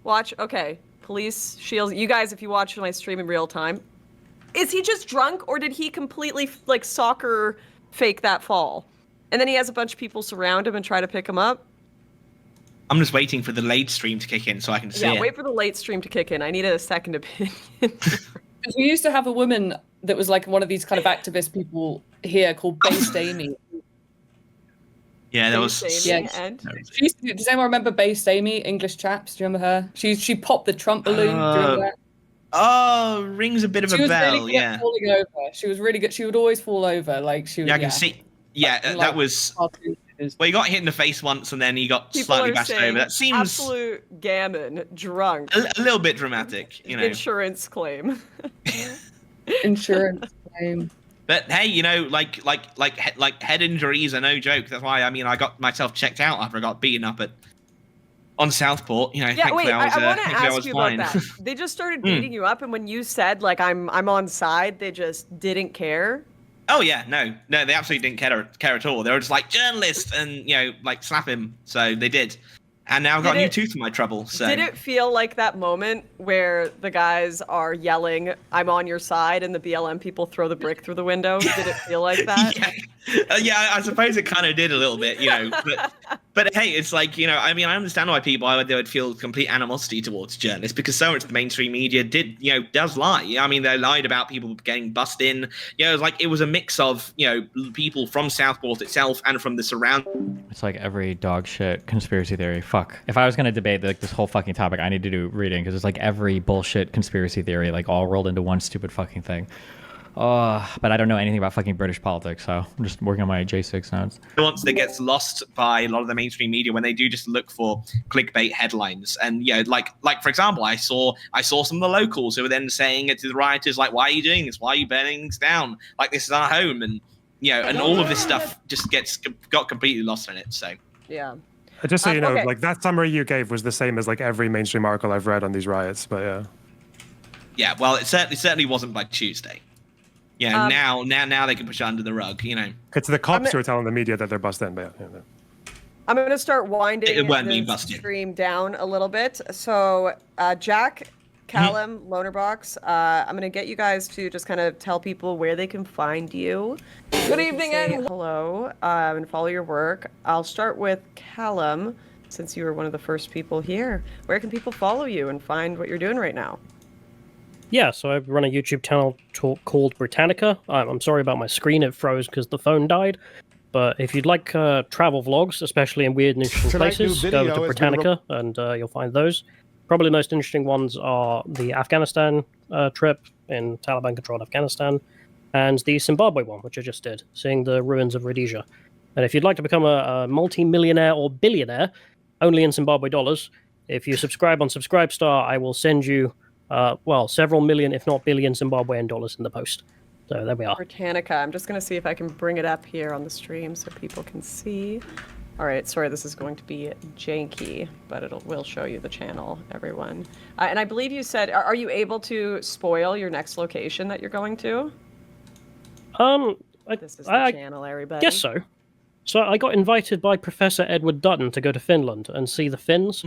Watch, okay. Police, shields. You guys, if you watch my stream in real time, is he just drunk or did he completely, like, soccer fake that fall? And then he has a bunch of people surround him and try to pick him up? I'm just waiting for the late stream to kick in so I can see Yeah, it. wait for the late stream to kick in. I need a second opinion. Because we used to have a woman that was like one of these kind of activist people here called Based Amy. Yeah, there was. Amy Yeah. and She used to, does anyone remember Based Amy, English chaps? Do you remember her? She popped the Trump balloon. Do you remember that? Oh, rings a bit of She a was bell. really good Yeah. at falling over. She was really good. She would always fall over. Like she. Yeah, I can see. Yeah, And, that like, was. cartoons. Well, he got hit in the face once, and then he got people slightly are bashed saying over. That seems absolute gammon, drunk, a little bit dramatic, you know. insurance claim. Insurance claim. But hey, you know, like head injuries are no joke. That's why I got myself checked out after I got beaten up on Southport. You know, Yeah, thankfully wait, I was, I want to thankfully I ask was you fine. about that. They just started beating you up, and when you said, like, I'm on side, they just didn't care? Oh yeah, no, they absolutely didn't care at all. They were just like journalist, and you know, like slap him. So they did, and now I've got a new tooth in my trouble. So Did it feel like that moment where the guys are yelling, "I'm on your side," and the BLM people throw the brick through the window? Did it feel like that? yeah, I suppose it kind of did a little bit, you know. But hey, it's like, you know, I understand why they would feel complete animosity towards journalists, because so much of the mainstream media does lie. I mean, they lied about people getting bussed in. You know, it was a mix of, you know, people from Southport itself and from the surrounding. It's like every dog shit conspiracy theory. Fuck. If I was gonna debate like this whole fucking topic, I need to do reading, because it's like every bullshit conspiracy theory like all rolled into one stupid fucking thing. But I don't know anything about fucking British politics, so I'm just working on my J6 notes. Nuance that gets lost by a lot of the mainstream media when they do just look for clickbait headlines. And yeah, like for example, I saw some of the locals who were then saying it to the rioters, like, why are you doing this? Why are you burning things down? Like, this is our home. And you know, and all of this stuff just got completely lost in it. So Yeah. Just so you know, okay. like that summary you gave was the same as like every mainstream article I've read on these riots. But yeah. Yeah, well, it certainly wasn't by Tuesday. Yeah, now they can push it under the rug, you know. It's the cops who are telling the media that they're busted in. But yeah. I'm going to start winding It weren't being this busted. stream down a little bit. So, Jack, Callum, Lonerbox, I'm going to get you guys to just kind of tell people where they can find you. Good evening and hello, and follow your work. I'll start with Callum, since you were one of the first people here. Where can people follow you and find what you're doing right now? Yeah, so I run a YouTube channel called Britannica. I'm sorry about my screen, it froze because the phone died. But if you'd like travel vlogs, especially in weird and interesting Tonight's new places, go video to is Britannica and you'll find those. Probably the most interesting ones are the Afghanistan trip in Taliban-controlled Afghanistan, and the Zimbabwe one, which I just did, seeing the ruins of Rhodesia. And if you'd like to become a multi-millionaire or billionaire, only in Zimbabwe dollars, if you subscribe on Subscribestar, I will send you several million, if not billion, Zimbabwean dollars in the post. So there we are. Britannica. I'm just going to see if I can bring it up here on the stream so people can see. All right, sorry, this is going to be janky, but will show you the channel, everyone. And I believe you said, are you able to spoil your next location that you're going to? This is the channel, everybody. Guess so. So I got invited by Professor Edward Dutton to go to Finland and see the Finns.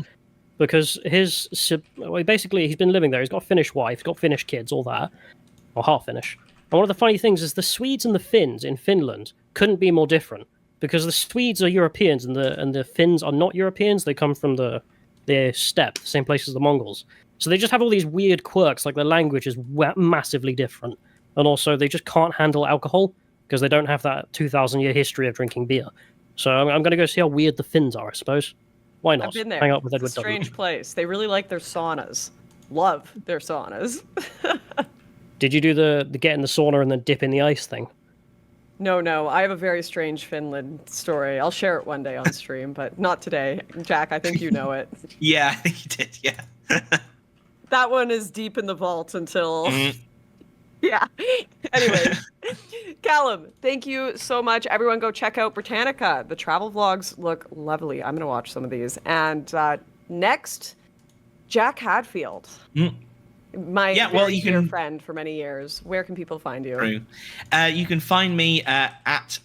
Because he's been living there. He's got a Finnish wife, he's got Finnish kids, all that, or half Finnish. And one of the funny things is the Swedes and the Finns in Finland couldn't be more different, because the Swedes are Europeans and the Finns are not Europeans. They come from the steppe, the same place as the Mongols. So they just have all these weird quirks, like their language is massively different, and also they just can't handle alcohol because they don't have that 2,000-year history of drinking beer. So I'm going to go see how weird the Finns are, I suppose. Why not? I've been there. Hang out with Edward It's a Dutton. strange place. They really like their saunas. Love their saunas. Did you do the get in the sauna and then dip in the ice thing? No. I have a very strange Finland story. I'll share it one day on stream, but not today. Jack, I think you know it. Yeah, I think you did, yeah. That one is deep in the vault until... Yeah. Anyway, Callum, thank you so much. Everyone go check out Britannica. The travel vlogs look lovely. I'm going to watch some of these. And next, Jack Hadfield. My Yeah, well, very you dear can- friend for many years. Where can people find you? True. You can find me at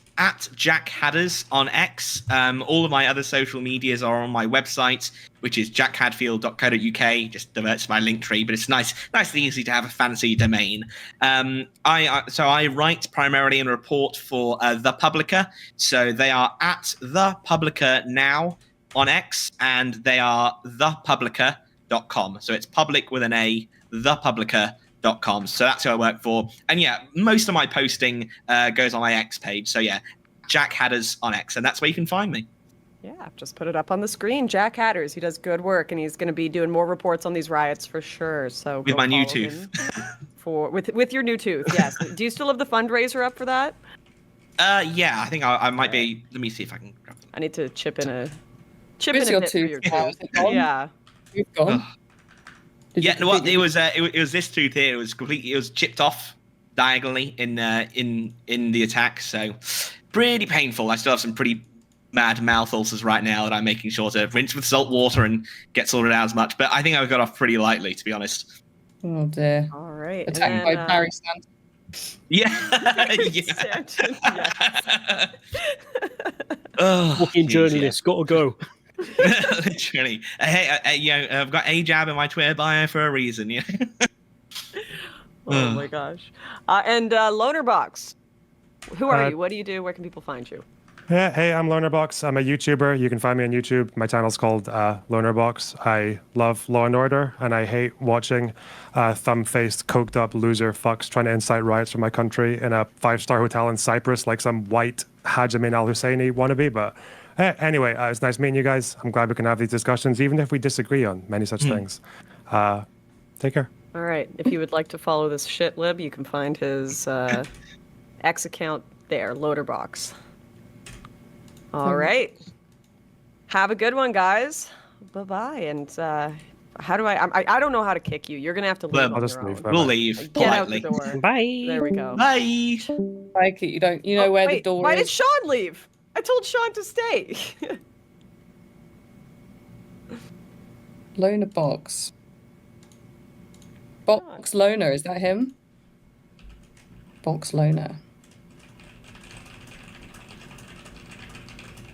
Jack Hadders on X. All of my other social medias are on my website, which is jackhadfield.co.uk. Just diverts my link tree, but it's nice and easy to have a fancy domain. I write primarily and report for The Publica. So they are at The Publica now on X, and they are thepublica.com. So it's public with an A, thepublica.com. So that's who I work for. And yeah, most of my posting goes on my X page. So yeah, Jack Hadders on X, and that's where you can find me. Yeah, just put it up on the screen. Jack Hadders, he does good work, and he's going to be doing more reports on these riots for sure. So With go my new follow tooth. him with your new tooth, yes. Do you still have the fundraiser up for that? Yeah, I think I might be. Let me see if I can grab them. I need to chip in a Where's your bit for tooth your now? tooth. Is it gone? Yeah. You've gone. Did you Yeah, no, what completely- it was this tooth here. It was completely. It was chipped off diagonally in the attack. So pretty painful. I still have some pretty mad mouth ulcers right now that I'm making sure to rinse with salt water and get sorted out as much. But I think I got off pretty lightly, to be honest. Oh dear. All right. and Attacked then, by Barry Sanders. Yeah. Stanton, yes. Oh, Fucking jeez, journalists, gotta go. yeah. Literally. Hey, I've got a jab in my Twitter bio for a reason. Yeah. Oh my gosh. And Lonerbox. Who are Uh, you? What do you do? Where can people find you? Yeah, hey, I'm Lonerbox. I'm a YouTuber. You can find me on YouTube. My channel's called Lonerbox. I love Law and Order, and I hate watching thumb-faced, coked-up loser fucks trying to incite riots from my country in a five-star hotel in Cyprus like some white Hajj Amin al-Husseini wannabe. But anyway, it's nice meeting you guys. I'm glad we can have these discussions, even if we disagree on many such things. Take care. All right. If you would like to follow this shit lib, you can find his X account there, Loaderbox. All right. Have a good one, guys. Bye-bye. And how do I don't know how to kick you. You're going to have to leave Well, on I'll just your leave. own. Bye-bye. We'll leave Get out the politely. door. Bye. There we go. Bye. Like it, you know where Wait, the door why is. did Sean leave? I told Sean to stay. Loner Box. Box Loner, is that him? Box Loner.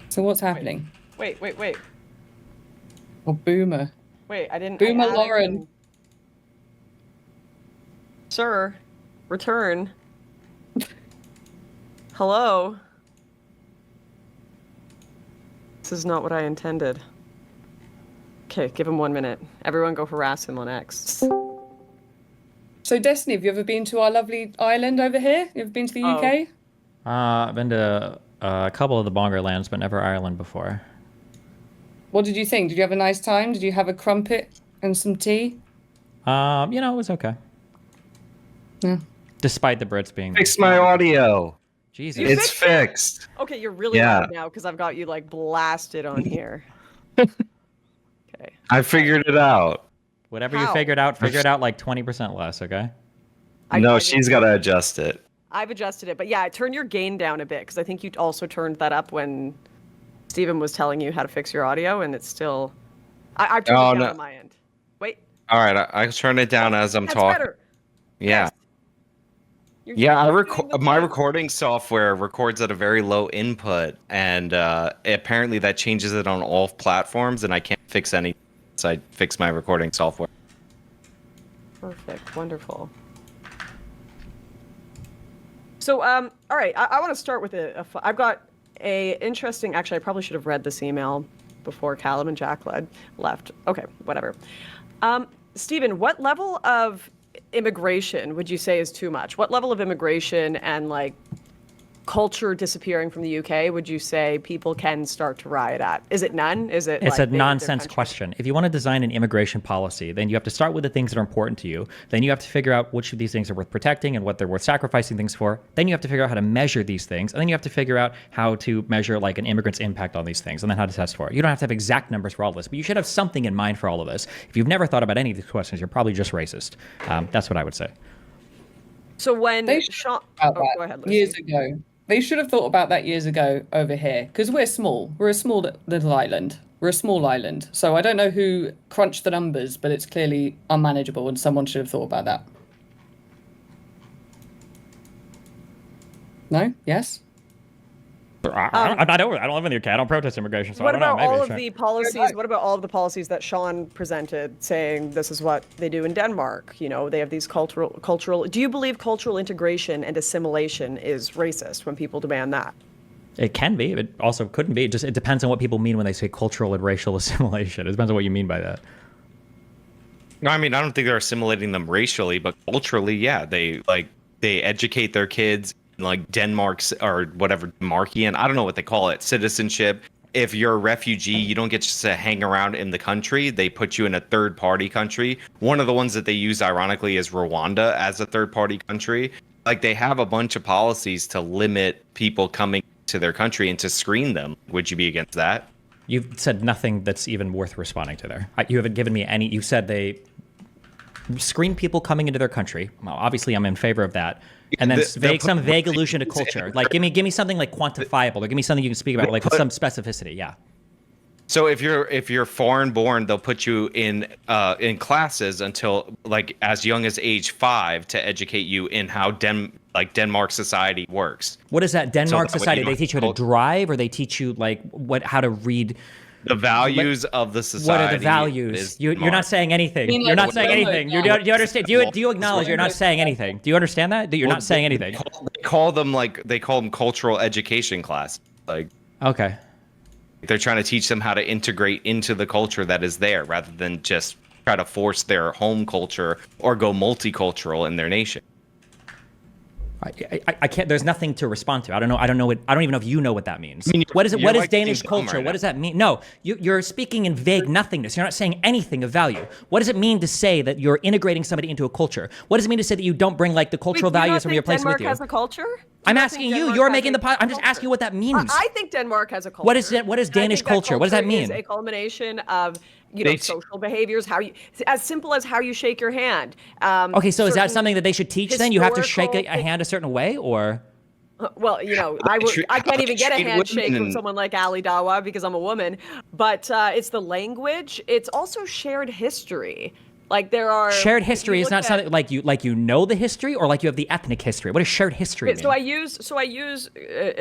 So what's happening? wait. Or Boomer. Wait, I didn't. Boomer I added Lauren. him. Sir, return. Hello. This is not what I intended. Okay, give him 1 minute. Everyone go harass him on X. So Destiny, have you ever been to our lovely island over here? You ever been to the Oh. UK? I've been to a couple of the Bongar lands, but never Ireland before. What did you think? Did you have a nice time? Did you have a crumpet and some tea? It was okay. Yeah. Despite the Brits being Fix my audio. Jesus. You It's fixed it? fixed. Okay, you're really Yeah. loud now because I've got you like blasted on here. Okay. I figured it out. Whatever How? you figure it out like 20% less, okay? No, I she's got to adjust it. I've adjusted it, but yeah, turn your gain down a bit because I think you also turned that up when Steven was telling you how to fix your audio, and it's still. I've turned Oh, it down no. on my end. Wait, All right, I turn it down as I'm that's talking. better. Yeah. Yes. You're Yeah, doing the my thing. recording software records at a very low input, and apparently that changes it on all platforms, and I can't fix any. So I fix my recording software. Perfect, wonderful. So, all right, I want to start with I've got a interesting. Actually, I probably should have read this email before Callum and Jack left. Okay, whatever. Stephen, what level of immigration would you say is too much? What level of immigration and like culture disappearing from the UK would you say people can start to riot at? Is it none? Is it? It's like, a their nonsense country? question. If you want to design an immigration policy, then you have to start with the things that are important to you. Then you have to figure out which of these things are worth protecting and what they're worth sacrificing things for. Then you have to figure out how to measure these things. And then you have to figure out how to measure like an immigrant's impact on these things and then how to test for it. You don't have to have exact numbers for all of this, but you should have something in mind for all of this. If you've never thought about any of these questions, you're probably just racist. That's what I would say. So when They should Sean, About oh, that go ahead, Lucy. years ago. They should have thought about that years ago over here because we're small. We're a small little island. We're a small island. So I don't know who crunched the numbers, but it's clearly unmanageable, and someone should have thought about that. No? Yes? I don't live in the UK. I don't protest immigration, so What I don't know. about all Maybe, of sure. the policies? What about all of the policies that Sean presented, saying this is what they do in Denmark? You know, they have these cultural. Do you believe cultural integration and assimilation is racist when people demand that? It can be. It also couldn't be. It depends on what people mean when they say cultural and racial assimilation. It depends on what you mean by that. No, I mean, I don't think they're assimilating them racially, but culturally, yeah. They educate their kids in, like, Denmark's or whatever, Denmarkian, I don't know what they call it, citizenship. If you're a refugee, you don't get just to hang around in the country. They put you in a third party country. One of the ones that they use, ironically, is Rwanda as a third party country. Like, they have a bunch of policies to limit people coming to their country and to screen them. Would you be against that? You've said nothing that's even worth responding to there. You haven't given me any. You said they screen people coming into their country. Well, obviously, I'm in favor of that. And then some vague allusion to culture. Like, give me something like quantifiable, or give me something you can speak about, like with some specificity. Yeah. So if you're foreign born, they'll put you in classes until, like, as young as age 5 to educate you in how Denmark society works. What is that Denmark society? They teach you how to to drive, or they teach you like how to read. The values of the society. What are the values? You're not saying anything. mean, You're like, not saying anything. Do you understand? Do you acknowledge you're not saying anything? Do you understand that you're not saying anything? They call them cultural education class. Like, Okay. they're trying to teach them how to integrate into the culture that is there, rather than just try to force their home culture or go multicultural in their nation. I can't. There's nothing to respond to. I don't know. I don't even know if you know what that means. I mean, what is it? you're What is like Danish being dumb culture? right What now. does that mean? No, you're speaking in vague nothingness. You're not saying anything of value. What does it mean to say that you're integrating somebody into a culture? What does it mean to say that you don't bring, like, the cultural values from your place Denmark with you? has a culture? I'm asking you. You're making the. I'm just asking you what that means. I think Denmark has a culture. What is it? What is And I Danish think that culture? What does that mean? Is a culmination of They- social behaviors, as simple as how you shake your hand. Okay, so is that certain something that they should teach then? You have to shake a historical hand a certain way, or? Well, I can't even get a treat handshake women from and- someone like Ali Dawa because I'm a woman. But it's the language. It's also shared history. Like, there are Shared if you history is look not at- something like you know the history, or like you have the ethnic history. What does shared history mean? So I use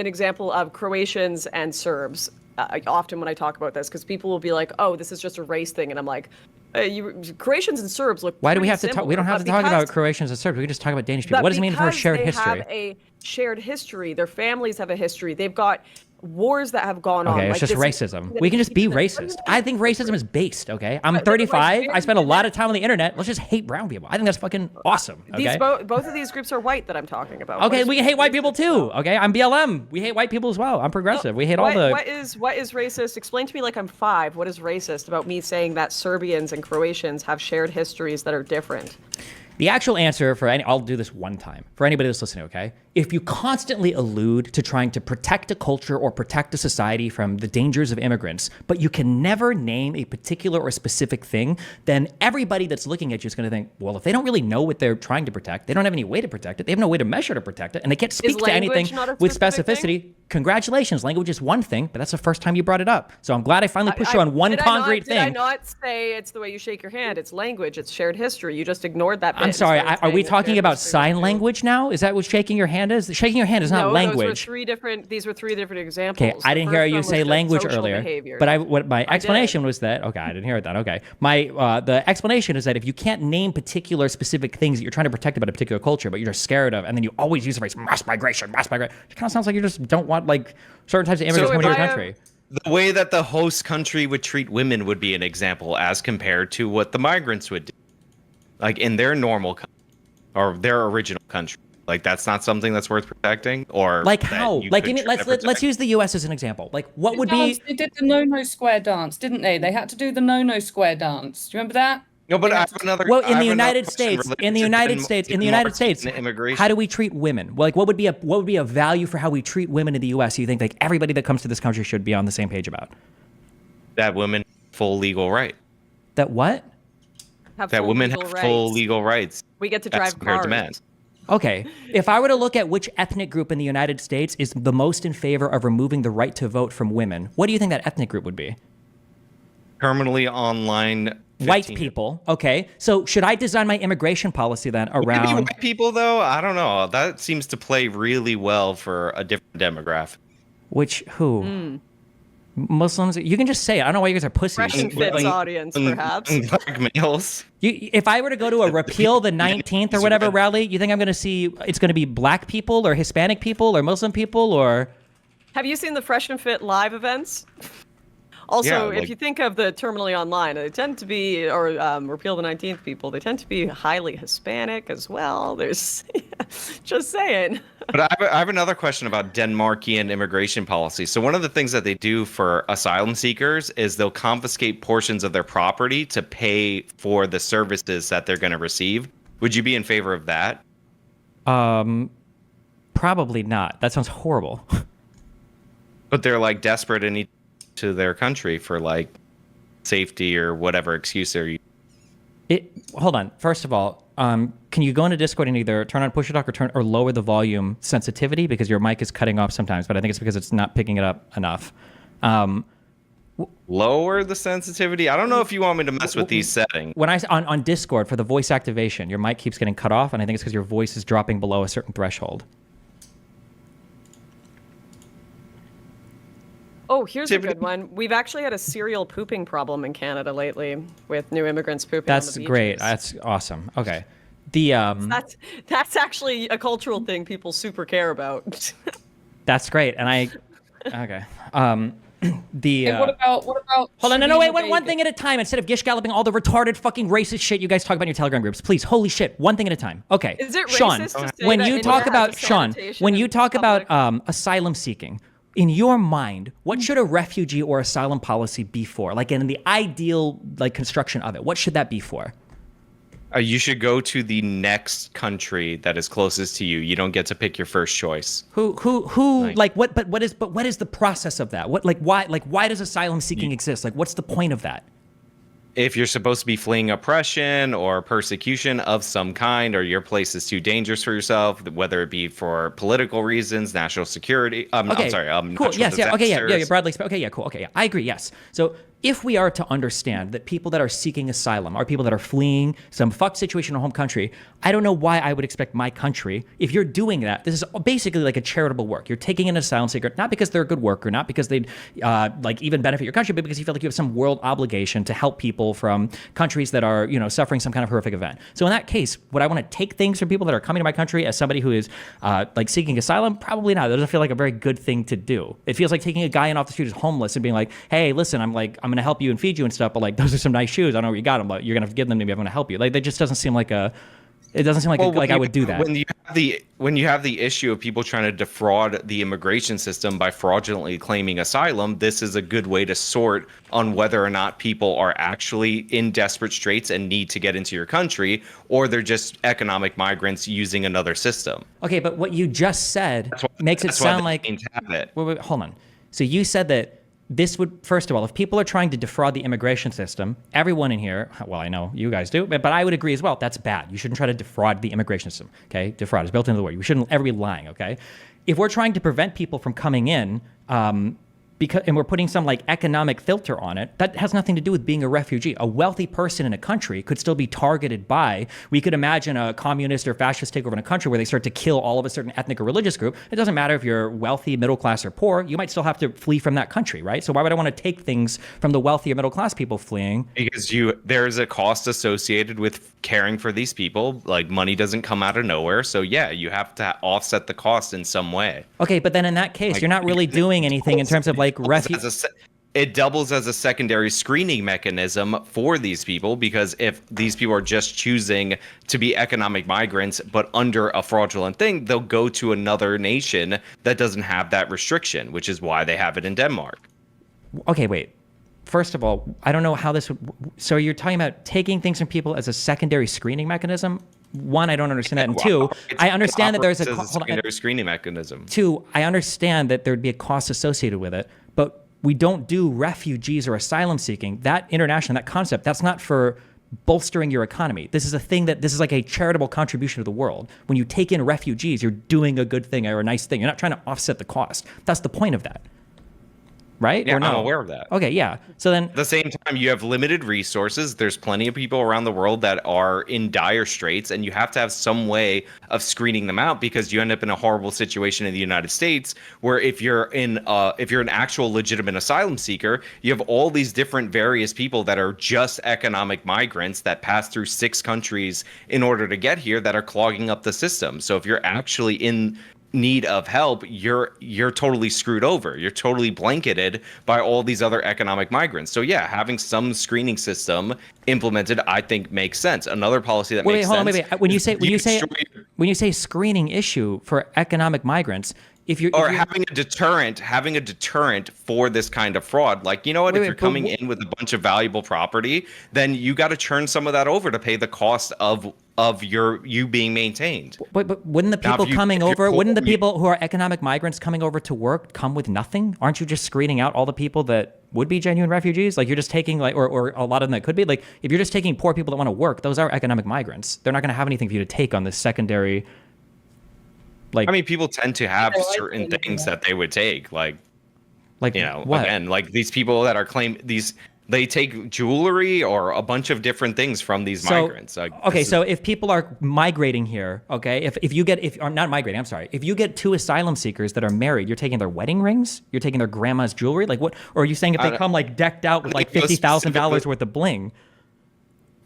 an example of Croatians and Serbs often when I talk about this, because people will be like, "Oh, this is just a race thing," and I'm like, Croatians and Serbs look. Why do we pretty have to talk? We similar, don't have but to talk about because- Croatians and Serbs. We can just talk about Danish people. but What does it mean for because shared they history? have a shared history. Their families have a history. They've got wars that have gone on. Okay, it's Like, just this is- racism. We can just be racist. I think racism is based, okay? I'm 35. I spend a lot of time on the internet. Let's just hate brown people. I think that's fucking awesome, okay? Both of these groups are white that I'm talking about. Okay, we hate white people too, okay? I'm BLM. We hate white people as well. I'm progressive. We hate all the... What is racist? Explain to me, like I'm 5. What is racist about me saying that Serbians and Croatians have shared histories that are different? The actual answer I'll do this one time for anybody that's listening, okay? If you constantly allude to trying to protect a culture or protect a society from the dangers of immigrants, but you can never name a particular or specific thing, then everybody that's looking at you is going to think, well, if they don't really know what they're trying to protect, they don't have any way to protect it, they have no way to measure to protect it, and they can't speak to anything language not a with specific specificity, thing? Congratulations, language is one thing, but that's the first time you brought it up. So I'm glad I finally pushed you on one concrete Did I thing. not say it's the way you shake your hand? It's language. It's shared history. You just ignored that bit. I'm sorry, instead of are we saying it's talking shared about history. sign language now? Is that what shaking your hand is? Shaking your hand is not No, language. these were three different examples. Okay, I The didn't hear first you one say was just language social earlier, behaviors. but what my explanation did. was that I didn't hear that. Okay, the explanation is that if you can't name particular specific things that you're trying to protect about a particular culture, but you're just scared of, and then you always use the phrase mass migration, it kind of sounds like you just don't want like certain types of immigrants coming to your if I country. The way that the host country would treat women would be an example as compared to what the migrants would do, like in their normal country or their original country. Like, that's not something that's worth protecting, or Like that how? you Like could try to let's protect. use the U.S. as an example. Like what would be? They did the no square dance, didn't they? They had to do the no square dance. Do you remember that? No, but I have another. Well, I in have the another United question States, related in the to United States, and immigration. how do we treat women? Like, what would be a value for how we treat women in the U.S. You think like everybody that comes to this country should be on the same page about? That women have full legal right. That what? Have That full women legal have rights. full legal rights. We get to as drive compared to cars. men. Okay, if I were to look at which ethnic group in the United States is the most in favor of removing the right to vote from women, what do you think that ethnic group would be? Terminally online. White 15 people. Okay. So should I design my immigration policy then Maybe around white people though? I don't know. That seems to play really well for a different demographic. who? Muslims? You can just say it. I don't know why you guys are pussies. Fresh and Fit's audience, perhaps. Black males. If I were to go to a repeal the 19th or whatever rally, you think I'm going to see it's going to be black people or Hispanic people or Muslim people or? Have you seen the Fresh and Fit live events? Also, Yeah, if you think of the terminally online, they tend to be, or repeal the 19th people, they tend to be highly Hispanic as well. There's, just saying. But I have another question about Denmarkian immigration policy. So one of the things that they do for asylum seekers is they'll confiscate portions of their property to pay for the services that they're going to receive. Would you be in favor of that? Probably not. That sounds horrible. But they're like desperate and need to their country for like safety or whatever excuse they're using. Hold on. First of all, can you go into Discord and either turn on push to talk or lower the volume sensitivity because your mic is cutting off sometimes, but I think it's because it's not picking it up enough. Lower the sensitivity? I don't know if you want me to mess with these settings. When on Discord for the voice activation, your mic keeps getting cut off, and I think it's because your voice is dropping below a certain threshold. Oh, here's a good one. We've actually had a serial pooping problem in Canada lately with new immigrants pooping on the That's beaches. great. That's awesome. Okay. That's actually a cultural thing people super care about. That's great. And okay. And what about? Hold on, no, wait, one Vegas? thing at a time. Instead of gish galloping all the retarded fucking racist shit you guys talk about in your Telegram groups, please, holy shit, one thing at a time. Okay, Is it Sean, racist to say when that you India talk has about a Sean, sanitation when in you talk about public? asylum seeking, in your mind, what should a refugee or asylum policy be for? Like in the ideal like construction of it, what should that be for? You should go to the next country that is closest to you. You don't get to pick your first choice. Who like what? But what is the process of that? Why does asylum seeking exist? Like, what's the point of that? If you're supposed to be fleeing oppression or persecution of some kind, or your place is too dangerous for yourself, whether it be for political reasons, national security. I'm sorry. Cool. Natural Yes. Yeah. Okay. Yeah. disasters. Yeah. Broadly. Okay. Yeah. Cool. Okay. Yeah. I agree. Yes. So if we are to understand that people that are seeking asylum are people that are fleeing some fucked situation in a home country, I don't know why I would expect my country, if you're doing that, this is basically like a charitable work. You're taking an asylum seeker, not because they're a good worker, not because they'd like even benefit your country, but because you feel like you have some world obligation to help people from countries that are, suffering some kind of horrific event. So in that case, would I want to take things from people that are coming to my country as somebody who is like seeking asylum? Probably not. That doesn't feel like a very good thing to do. It feels like taking a guy in off the street who's homeless and being like, hey, listen, I'm going to help you and feed you and stuff, but like, those are some nice shoes. I don't know where you got them, but you're going to have to give them to me. I'm going to help you. Like, that just doesn't seem like I would do that. When you have the issue of people trying to defraud the immigration system by fraudulently claiming asylum, this is a good way to sort on whether or not people are actually in desperate straits and need to get into your country, or they're just economic migrants using another system. Okay, but what you just said makes it sound like. Wait, hold on. So you said that this would, first of all, if people are trying to defraud the immigration system, everyone in here, well, I know you guys do, but I would agree as well, that's bad. You shouldn't try to defraud the immigration system, okay? Defraud is built into the word. You shouldn't ever be lying, okay? If we're trying to prevent people from coming in, and we're putting some like economic filter on it, that has nothing to do with being a refugee. A wealthy person in a country could still be targeted by, we could imagine a communist or fascist takeover in a country where they start to kill all of a certain ethnic or religious group. It doesn't matter if you're wealthy, middle class, or poor, you might still have to flee from that country, right? So why would I want to take things from the wealthy or middle class people fleeing? Because there is a cost associated with caring for these people. Like, money doesn't come out of nowhere. So yeah, you have to offset the cost in some way. Okay, but then in that case, you're not really doing anything in terms of like it doubles as a secondary screening mechanism for these people, because if these people are just choosing to be economic migrants but under a fraudulent thing, they'll go to another nation that doesn't have that restriction, which is why they have it in Denmark. Okay, wait. First of all, I don't know how this would. So you're talking about taking things from people as a secondary screening mechanism? One, I don't understand that. And two, I understand that there's a secondary screening mechanism. Two, I understand that there'd be a cost associated with it, but we don't do refugees or asylum seeking. That international, that concept, that's not for bolstering your economy. This is like a charitable contribution to the world. When you take in refugees, you're doing a good thing or a nice thing. You're not trying to offset the cost. That's the point of that. right? Yeah, Or no? I'm aware of that. Okay, yeah. So then, At the same time, you have limited resources. There's plenty of people around the world that are in dire straits, and you have to have some way of screening them out, because you end up in a horrible situation in the United States where if you're an actual legitimate asylum seeker, you have all these different various people that are just economic migrants that pass through 6 countries in order to get here that are clogging up the system. So if you're actually in need of help, you're totally screwed over. You're totally blanketed by all these other economic migrants. So yeah, having some screening system implemented, I think, makes sense. Another policy that makes hold on, sense. wait. When you say screening issue for economic migrants, if you're having a deterrent for this kind of fraud, like, you know what, if you're coming in with a bunch of valuable property, then you got to turn some of that over to pay the cost of you being maintained. But wouldn't the people wouldn't the people who are economic migrants coming over to work come with nothing? Aren't you just screening out all the people that would be genuine refugees? Like, you're just taking, like, or a lot of them that could be, like, if you're just taking poor people that want to work, those are economic migrants. They're not going to have anything for you to take on this secondary. Like, I mean, people tend to have certain things that they would take, like you know, what? again, like these people that are they take jewelry or a bunch of different things from these migrants. So if people are migrating here, okay, if you get 2 asylum seekers that are married, you're taking their wedding rings, you're taking their grandma's jewelry, like what? Or are you saying if they come like decked out with like $50,000 worth of bling?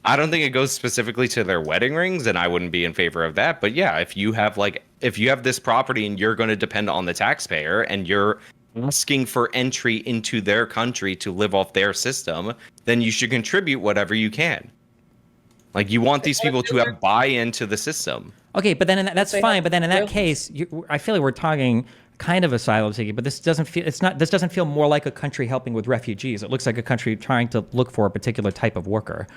I don't think it goes specifically to their wedding rings, and I wouldn't be in favor of that. But yeah, if you have this property and you're going to depend on the taxpayer and you're asking for entry into their country to live off their system, then you should contribute whatever you can. Like, you want these people to have buy-in to the system. Okay, but then that's fine. But then in that case, I feel like we're talking kind of asylum seeking, but this doesn't feel more like a country helping with refugees. It looks like a country trying to look for a particular type of worker.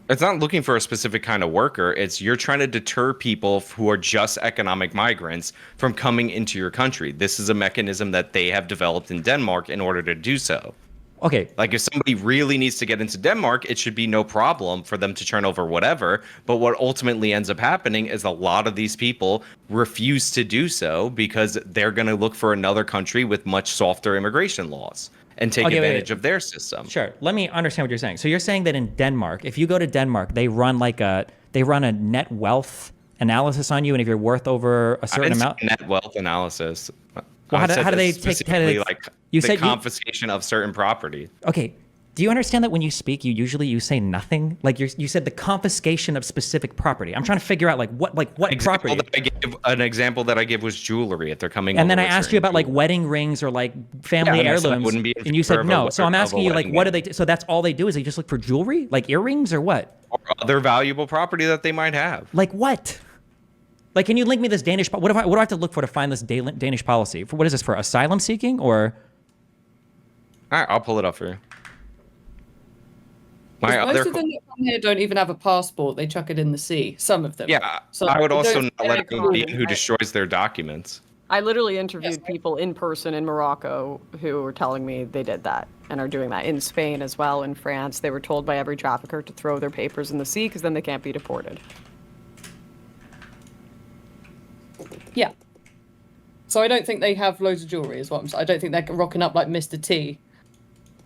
It's not looking for a specific kind of worker. It's you're trying to deter people who are just economic migrants from coming into your country. This is a mechanism that they have developed in Denmark in order to do so. Okay. Like, if somebody really needs to get into Denmark, it should be no problem for them to turn over whatever. But what ultimately ends up happening is a lot of these people refuse to do so because they're going to look for another country with much softer immigration laws and take advantage of their system. Sure. Let me understand what you're saying. So you're saying that in Denmark, if you go to Denmark, they run a net wealth analysis on you, and if you're worth over a certain amount. Net wealth analysis. Well, how do they take the confiscation of certain property? Okay. Do you understand that when you speak, you say nothing? Like, you said the confiscation of specific property. I'm trying to figure out what property. An example that I gave was jewelry if they're coming. And then I asked you about like wedding rings or like family heirlooms, and you said no. So I'm asking you, like, what do they do? So that's all they do, is they just look for jewelry, like earrings, or what? Or other valuable property that they might have. Like what? Like, can you link me this Danish? What do I have to look for to find this Danish policy? For what is this, for asylum seeking or? All right, I'll pull it up for you. Most of them that come here don't even have a passport. They chuck it in the sea. Some of them. Yeah, so I would also not let anybody in who destroys their documents. I literally interviewed people in person in Morocco who were telling me they did that and are doing that in Spain as well. In France, they were told by every trafficker to throw their papers in the sea because then they can't be deported. Yeah. So I don't think they have loads of jewelry, is what I'm saying. I don't think they're rocking up like Mr. T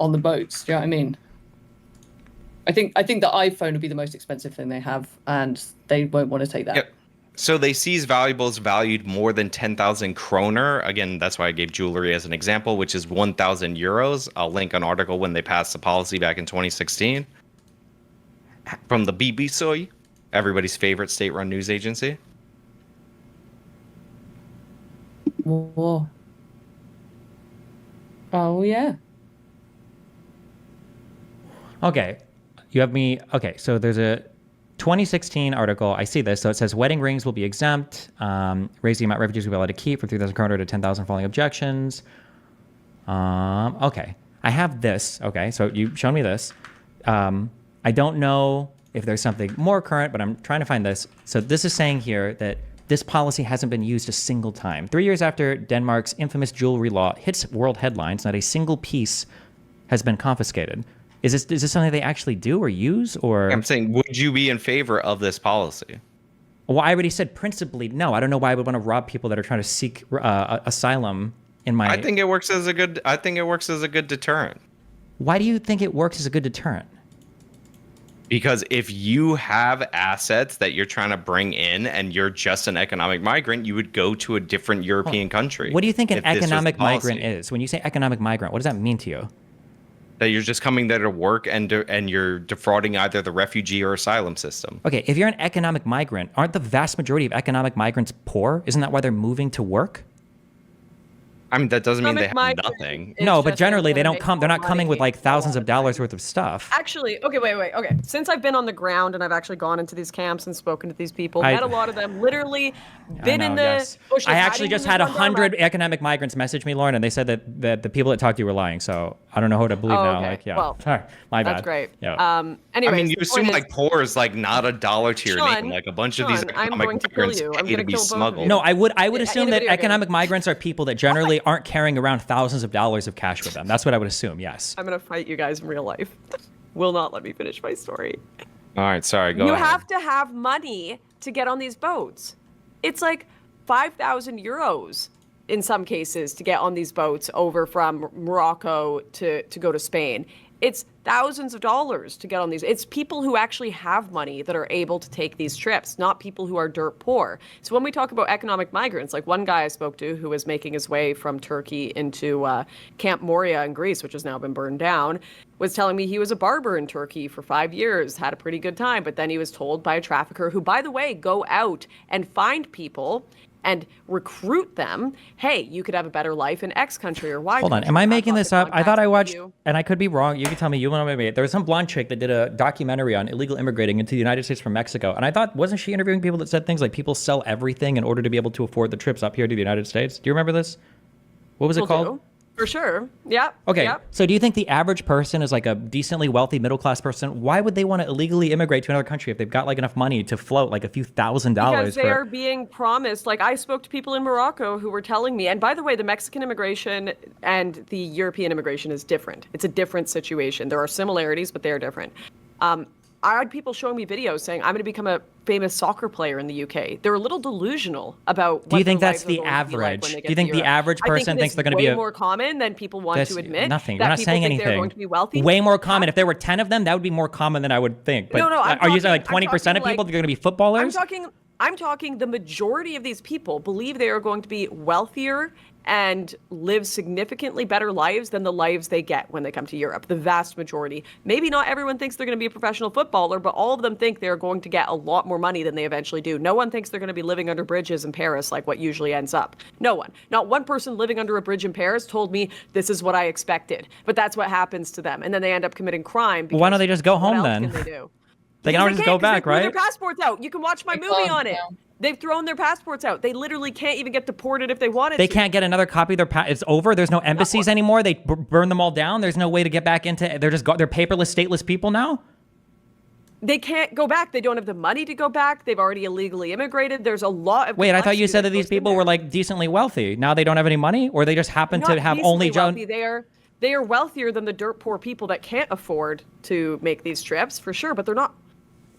on the boats. Do you know what I mean? I think the iPhone would be the most expensive thing they have, and they won't want to take that. Yep. So they seize valuables valued more than 10,000 kroner. Again, that's why I gave jewelry as an example, which is 1,000 euros. I'll link an article when they passed the policy back in 2016 from the BBC, everybody's favorite state-run news agency. Whoa. Oh, yeah. Okay. You have me. Okay. So there's a 2016 article. I see this. So it says wedding rings will be exempt. Raise the amount refugees will be allowed to keep from 3,000 kroner to 10,000 following objections. Okay. I have this. Okay. So you've shown me this. I don't know if there's something more current, but I'm trying to find this. So this is saying here that this policy hasn't been used a single time. 3 years after Denmark's infamous jewelry law hits world headlines, not a single piece has been confiscated. Is this something they actually do or use? Or I'm saying, would you be in favor of this policy? Well, I already said principally no. I don't know why I would want to rob people that are trying to seek asylum In my, I think it works as a good. I think it works as a good deterrent. Why do you think it works as a good deterrent? Because if you have assets that you're trying to bring in and you're just an economic migrant, you would go to a different European country. What do you think an if this was the economic migrant policy. is? When you say economic migrant, what does that mean to you? That you're just coming there to work and you're defrauding either the refugee or asylum system. Okay, if you're an economic migrant, aren't the vast majority of economic migrants poor? Isn't that why they're moving to work? I mean, that doesn't mean they have Economic nothing. It's No, but just generally they gonna don't make come. They're more not coming with money like thousands a of lot dollars time. worth of stuff. Actually, wait. Okay, since I've been on the ground and I've actually gone into these camps and spoken to these people, met a lot of them, literally been in the bushes. I actually hiding just in had the 100 rundown. economic migrants message me, Lauren, and they said that the people that talked to you were lying. So I don't know who to believe Oh, now. okay. Like, yeah, Well, Sorry, my bad. That's great. Yeah. Anyways, I mean, you the assume point is- like poor is like not a dollar to your Sean, name. Like a bunch of these Sean, I'm economic going to kill migrants you. I'm pay gonna to be kill both of smuggled. you. No, I would in assume a that video game. economic migrants are people that generally aren't carrying around thousands of dollars of cash with them. That's what I would assume. Yes. I'm gonna fight you guys in real life. Will not let me finish my story. All right, sorry. Go You ahead. have to have money to get on these boats. It's like 5,000 euros in some cases to get on these boats over from Morocco to go to Spain. It's thousands of dollars to get on these. It's people who actually have money that are able to take these trips, not people who are dirt poor. So when we talk about economic migrants, like one guy I spoke to who was making his way from Turkey into Camp Moria in Greece, which has now been burned down, was telling me he was a barber in Turkey for 5 years, had a pretty good time, but then he was told by a trafficker who, by the way, go out and find people and recruit them. Hey, you could have a better life in X country or Y Hold on. country. Am I I've making got this the up? I thought contacts I for watched, you. and I could be wrong. You can tell me. You want to maybe. There was some blonde chick that did a documentary on illegal immigrating into the United States from Mexico, and I thought, wasn't she interviewing people that said things like people sell everything in order to be able to afford the trips up here to the United States? Do you remember this? What was it Will called? do. For sure. Yeah. Okay, Yeah. so do you think the average person is like a decently wealthy middle class person? Why would they want to illegally immigrate to another country if they've got like enough money to float like a few $1,000 Because they for? are being promised. Like I spoke to people in Morocco who were telling me, and by the way, the Mexican immigration and the European immigration is different. It's a different situation. There are similarities, but they are different. I had people showing me videos saying, I'm going to become a famous soccer player in the UK. They're a little delusional about Do you what think their that's lives are the going to be like average? when they Do get you to think the Europe. average I think person it thinks is they're going to be way a more common than people want That's to admit. nothing. That You're not people saying think anything. they're going to be wealthy. Way more common. If there were 10 of them, that would be more common than I would think. But No, I'm are you saying like talking- 20% of I'm people talking that are going to be footballers? I'm talking the majority of these people believe they are going to be wealthier and live significantly better lives than the lives they get when they come to Europe. The vast majority. Maybe not everyone thinks they're going to be a professional footballer, but all of them think they're going to get a lot more money than they eventually do. No one thinks they're going to be living under bridges in Paris like what usually ends up. No one. Not one person living under a bridge in Paris told me this is what I expected. But that's what happens to them. And then they end up committing crime. Well, why don't they just go what home else then? Can they do? They can always just go can't, 'cause back, they threw right? Their passports out. You can watch my movie on it. They've thrown their passports out. They literally can't even get deported if they wanted They to. can't get another copy of their it's over. There's no embassies anymore. They burn them all down. There's no way to get back into. They're paperless, stateless people now. They can't go back. They don't have the money to go back. They've already illegally immigrated. There's a lot of. Wait, I thought you complexity said that that these goes in people there. were like decently wealthy. Now they don't have any money, or they just happen Not to have decently only wealthy. They are wealthier than the dirt poor people that can't afford to make these trips for sure. But they're not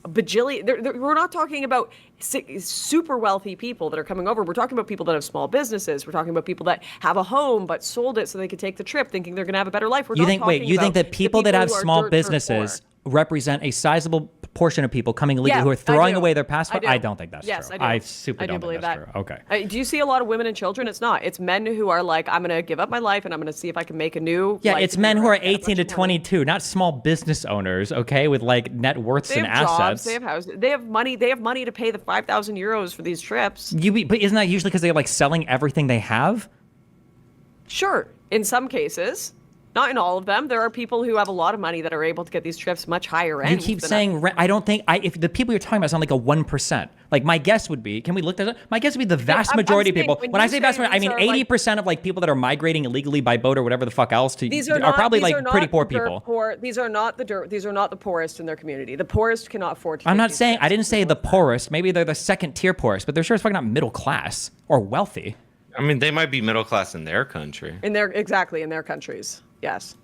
a bajillion. We're not talking about super wealthy people that are coming over. We're talking about people that have small businesses. We're talking about people that have a home but sold it so they could take the trip, thinking they're going to have a better life. You think that people that have who are small dirt businesses represent a sizable portion of people coming illegally Yeah, who are I throwing do. away their passport? I I do. don't think that's Yes, true. I do. Super I do don't believe think that's that. true. Okay. Do you see a lot of women and children? It's not. It's men who are like, I'm going to give up my life and I'm going to see if I can make a new. Yeah, life it's in men who are Europe, get a 18 to bunch of money. 22, not small business owners, okay, with like net worths They and have jobs. assets. They have houses. They have money. They have money to pay the 5,000 euros for these trips. But isn't that usually because they're like selling everything they have? Sure, in some cases. Not in all of them. There are people who have a lot of money that are able to get these trips much higher end. You keep saying I don't think if the people you're talking about sound like a 1%. Like my guess would be, can we look at it? My guess would be the vast I'm majority of saying people. When I you say vast say majority, I mean these are 80% of like people that are migrating illegally by boat or whatever the fuck else These are not, probably these like are not pretty poor the dirt people. Poor. These are not the poorest in their community. The poorest cannot afford to. I'm take not these saying trips. I didn't say the poorest. Maybe they're the second tier poorest, but they're sure as fuck not middle class or wealthy. I mean, they might be middle class in their country. In their countries. Yes.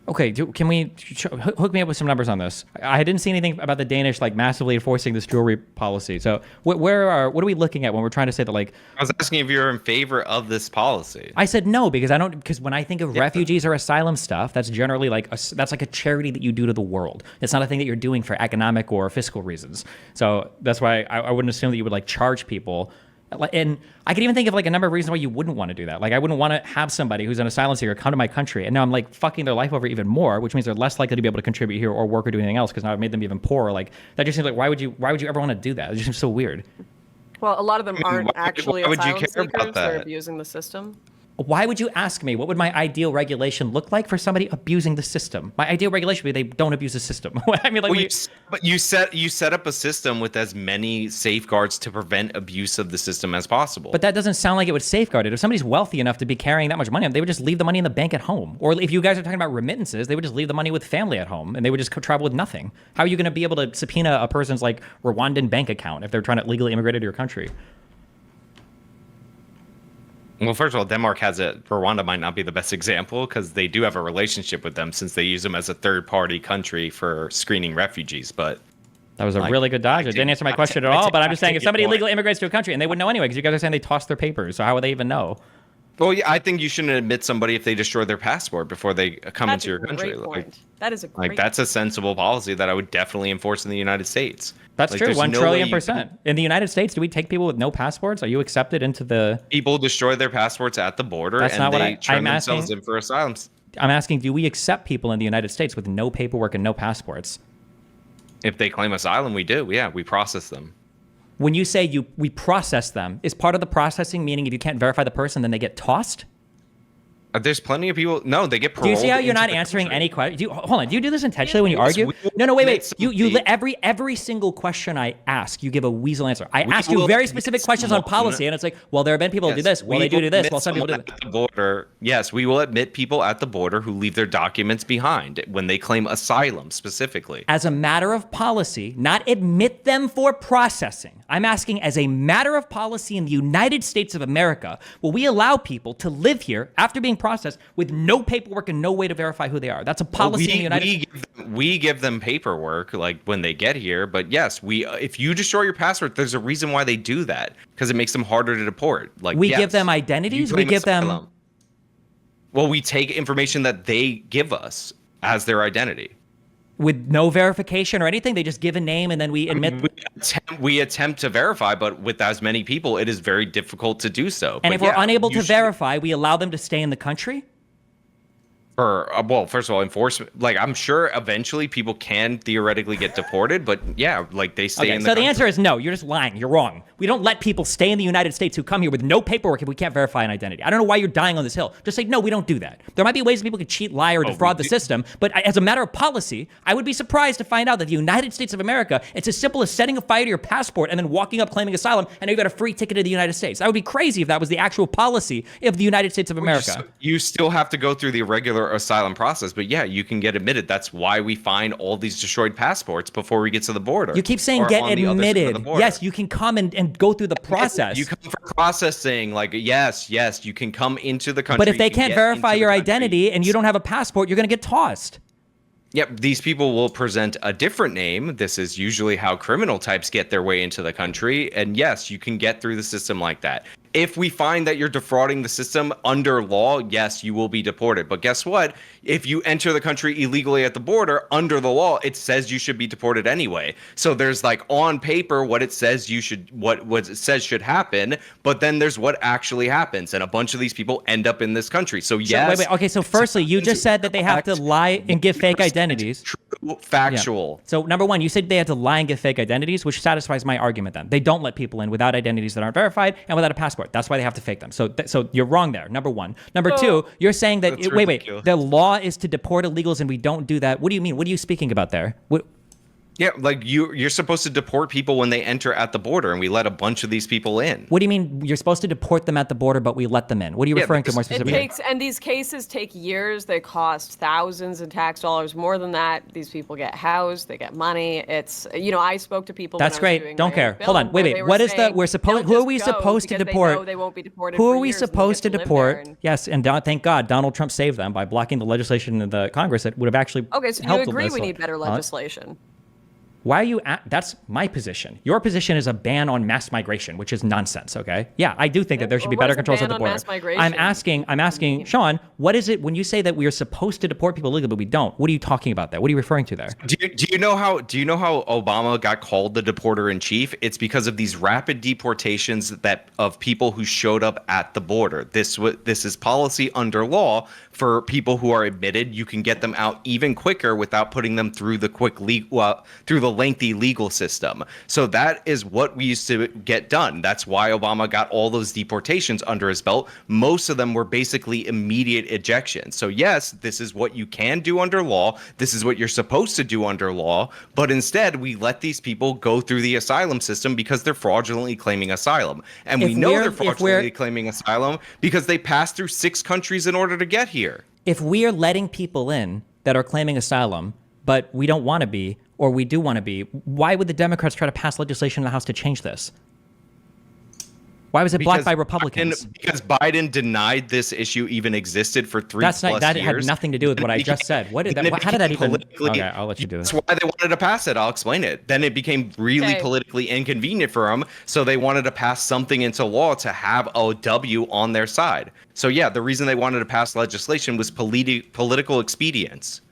Okay, can we hook me up with some numbers on this? I didn't see anything about the Danish like massively enforcing this jewelry policy. So what are we looking at when we're trying to say that like? I was asking if you're in favor of this policy. I said no because when I think of refugees or asylum stuff, that's generally like that's like a charity that you do to the world. It's not a thing that you're doing for economic or fiscal reasons. So that's why I wouldn't assume that you would like charge people. And I could even think of like a number of reasons why you wouldn't want to do that. Like I wouldn't want to have somebody who's an asylum seeker come to my country, and now I'm like fucking their life over even more, which means they're less likely to be able to contribute here or work or do anything else because now I've made them even poorer. Like that just seems like why would you ever want to do that? It just seems so weird. Well, a lot of them aren't actually why would you asylum care about seekers. They're that? abusing the system. Why would you ask me what would my ideal regulation look like for somebody abusing the system? My ideal regulation would be they don't abuse the system. I mean, like, but you set up a system with as many safeguards to prevent abuse of the system as possible. but that doesn't sound like it would safeguard it. If somebody's wealthy enough to be carrying that much money, they would just leave the money in the bank at home. Or if you guys are talking about remittances, they would just leave the money with family at home, and they would just travel with nothing. How are you going to be able to subpoena a person's like Rwandan bank account if they're trying to legally immigrate into your country? Well, first of all, Denmark has Rwanda might not be the best example because they do have a relationship with them since they use them as a third-party country for screening refugees. But that was a really good dodge. It didn't answer my question at all, but I'm just saying if somebody illegally immigrates to a country, and they wouldn't know anyway because you guys are saying they tossed their papers, so how would they even know? Well, yeah, I think you shouldn't admit somebody if they destroy their passport before they come into your country. That is a great that's a sensible policy that I would definitely enforce in the United States. That's like, true, there's 1 no trillion way you percent. In the United States, do we take people with no passports? Are you accepted into the... People destroy their passports at the border That's and not what they turn I'm themselves asking. in for asylum. I'm asking, do we accept people in the United States with no paperwork and no passports? If they claim asylum, we do. Yeah, we process them. When you say we process them, is part of the processing meaning if you can't verify the person, then they get tossed? There's plenty of people. No, they get paroled. Do you see how you're into not the answering country. any question? Hold on. Do you do this intentionally when you argue? No, wait. Every single question I ask, you give a weasel answer. I ask you very specific questions on policy, and it's like, well, there have been people who do this. Well, they do this. Well, some people do this. At the border, yes, we will admit people at the border who leave their documents behind when they claim asylum specifically. As a matter of policy, not admit them for processing. I'm asking as a matter of policy in the United States of America, will we allow people to live here after being processed with no paperwork and no way to verify who they are? That's a policy in the United States. We give them paperwork like when they get here, but yes, if you destroy your passport, there's a reason why they do that because it makes them harder to deport. Like we give them identities. We give them. Well, we take information that they give us as their identity. With no verification or anything, they just give a name and then we admit. We attempt to verify, but with as many people, it is very difficult to do so. And but if we're unable to verify, we allow them to stay in the country? Well, first of all, enforcement. Like, I'm sure eventually people can theoretically get deported, but yeah, like they stay in the country. So the answer is no. You're just lying. You're wrong. We don't let people stay in the United States who come here with no paperwork if we can't verify an identity. I don't know why you're dying on this hill. Just say, no, we don't do that. There might be ways that people could cheat, lie, or defraud the system, but as a matter of policy, I would be surprised to find out that the United States of America, it's as simple as setting a fire to your passport and then walking up claiming asylum, and now you got a free ticket to the United States. That would be crazy if that was the actual policy of the United States of America. You still have to go through the regular asylum process. But yeah, you can get admitted. That's why we find all these destroyed passports before we get to the border. You keep saying get admitted. Yes, you can come and go through the process. You come for processing, like, yes, you can come into the country. But if they can't verify your identity and you don't have a passport, you're going to get tossed. Yep, these people will present a different name. This is usually how criminal types get their way into the country. And yes, you can get through the system like that. If we find that you're defrauding the system under law, yes, you will be deported. But guess what? If you enter the country illegally at the border, under the law, it says you should be deported anyway. So there's like on paper what it says what it says should happen, but then there's what actually happens. And a bunch of these people end up in this country. So yes. Wait. Okay, so firstly, you just said that they have to lie and give fake identities. True, factual. Yeah. So number one, you said they had to lie and give fake identities, which satisfies my argument then. They don't let people in without identities that aren't verified and without a passport. That's why they have to fake them. So you're wrong there, number one. Number two, you're saying that, wait, the law is to deport illegals and we don't do that. What do you mean? What are you speaking about there? Yeah, like you're supposed to deport people when they enter at the border, and we let a bunch of these people in. What do you mean you're supposed to deport them at the border, but we let them in? What are you referring to more It specifically? takes, and these cases take years. They cost thousands in tax dollars. More than that, these people get housed. They get money. It's, I spoke to people. That's when I was great. doing Don't my care. bill Hold on. where Wait. they were What is the? saying We're supposed. they'll Who are we just go supposed to because they deport? know they won't be deported Who for are we years and they'll supposed to get live there deport? and- Yes, and thank God Donald Trump saved them by blocking the legislation in the Congress that would have actually Okay, so you helped with agree this. we need better legislation? Why are you that's my position. Your position is a ban on mass migration, which is nonsense, okay? Yeah, I do think that there should be What better is a controls at ban the on border. mass migration? I'm asking Sean, what is it when you say that we are supposed to deport people legally but we don't? What are you talking about there? What are you referring to there? Do you know how Obama got called the deporter in chief? It's because of these rapid deportations of people who showed up at the border. This is policy under law for people who are admitted. You can get them out even quicker without putting them through the lengthy legal system. So that is what we used to get done. That's why Obama got all those deportations under his belt. Most of them were basically immediate ejections. So yes, this is what you can do under law. This is what you're supposed to do under law. But instead, we let these people go through the asylum system because they're fraudulently claiming asylum. And we know they're fraudulently claiming asylum because they passed through 6 countries in order to get here. If we are letting people in that are claiming asylum, but we don't want to be, or we do want to be, why would the Democrats try to pass legislation in the House to change this? Why was it blocked by Republicans? Because Biden denied this issue even existed for 3+ years. That had nothing to do with what I just said. How did that even? Okay, I'll let you do this. That's why they wanted to pass it. I'll explain it. Then it became really politically inconvenient for them, so they wanted to pass something into law to have a W on their side. So yeah, the reason they wanted to pass legislation was political expedience.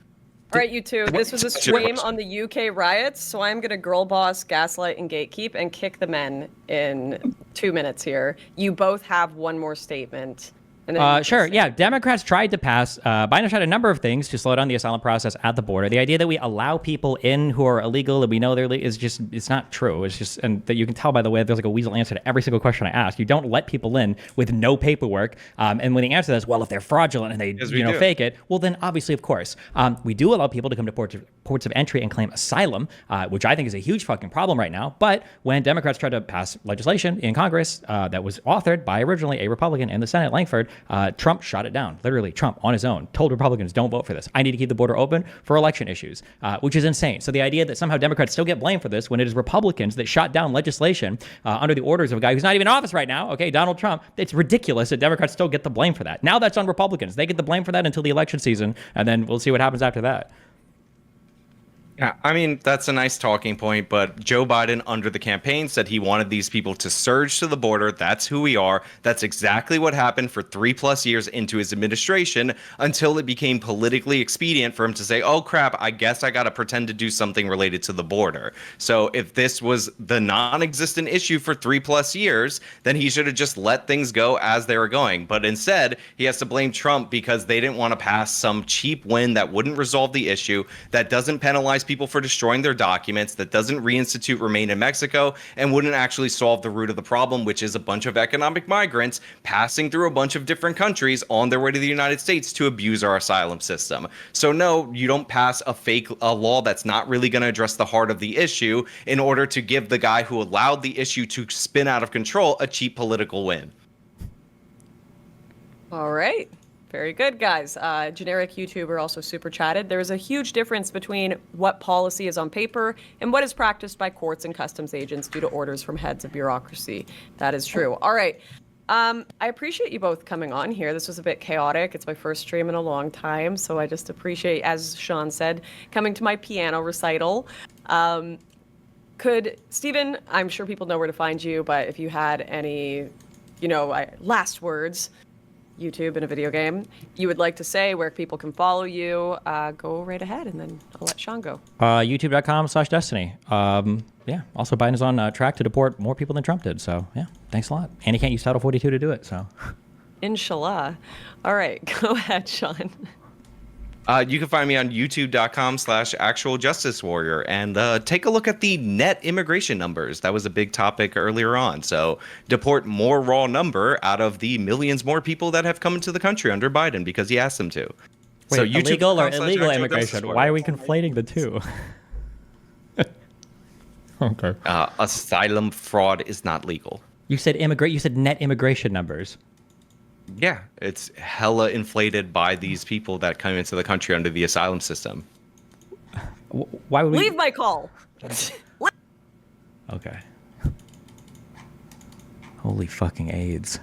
All right, you two. This was a stream on the UK riots, so I'm going to girl boss, gaslight, and gatekeep and kick the men in 2 minutes here. You both have one more statement. And then Sure. Yeah. Democrats tried to pass. Biden tried a number of things to slow down the asylum process at the border. The idea that we allow people in who are illegal and we know they're is just, it's not true. It's just, and that you can tell by the way there's like a weasel answer to every single question I ask. You don't let people in with no paperwork. And when the answer is, well, if they're fraudulent and they fake it, well, then obviously, of course, we do allow people to come to ports of entry and claim asylum, which I think is a huge fucking problem right now. But when Democrats tried to pass legislation in Congress that was authored by originally a Republican in the Senate, Langford, Trump shot it down. Literally, Trump on his own told Republicans, don't vote for this. I need to keep the border open for election issues, which is insane. So the idea that somehow Democrats still get blamed for this when it is Republicans that shot down legislation under the orders of a guy who's not even in office right now, okay, Donald Trump, it's ridiculous that Democrats still get the blame for that. Now that's on Republicans. They get the blame for that until the election season, and then we'll see what happens after that. Yeah, I mean, that's a nice talking point, but Joe Biden under the campaign said he wanted these people to surge to the border. That's who we are. That's exactly what happened for 3+ years into his administration until it became politically expedient for him to say, oh, crap, I guess I got to pretend to do something related to the border. So if this was the non-existent issue for 3+ years, then he should have just let things go as they were going. But instead, he has to blame Trump because they didn't want to pass some cheap win that wouldn't resolve the issue, that doesn't penalize people for destroying their documents, that doesn't reinstitute Remain in Mexico, and wouldn't actually solve the root of the problem, which is a bunch of economic migrants passing through a bunch of different countries on their way to the United States to abuse our asylum system. So no, you don't pass a law that's not really going to address the heart of the issue in order to give the guy who allowed the issue to spin out of control a cheap political win. All right. Very good, guys. Generic YouTuber also super chatted. There is a huge difference between what policy is on paper and what is practiced by courts and customs agents due to orders from heads of bureaucracy. That is true. All right. I appreciate you both coming on here. This was a bit chaotic. It's my first stream in a long time, so I just appreciate, as Sean said, coming to my piano recital. Stephen, I'm sure people know where to find you, but if you had any, last words, YouTube in a video game, you would like to say where people can follow you, go right ahead, and then I'll let Sean go. YouTube.com/Destiny. Yeah. Also, Biden is on track to deport more people than Trump did. So, yeah, thanks a lot. And he can't use Title 42 to do it. So, Inshallah. All right, go ahead, Sean. You can find me on youtube.com/actualjusticewarrior and take a look at the net immigration numbers. That was a big topic earlier on. So deport more raw number out of the millions more people that have come into the country under Biden because he asked them to. Wait, so illegal or illegal immigration? Why are we conflating the two? Okay. Asylum fraud is not legal. You said You said net immigration numbers. Yeah, it's hella inflated by these people that come into the country under the asylum system. Why would we Leave my call. Okay. Holy fucking AIDS.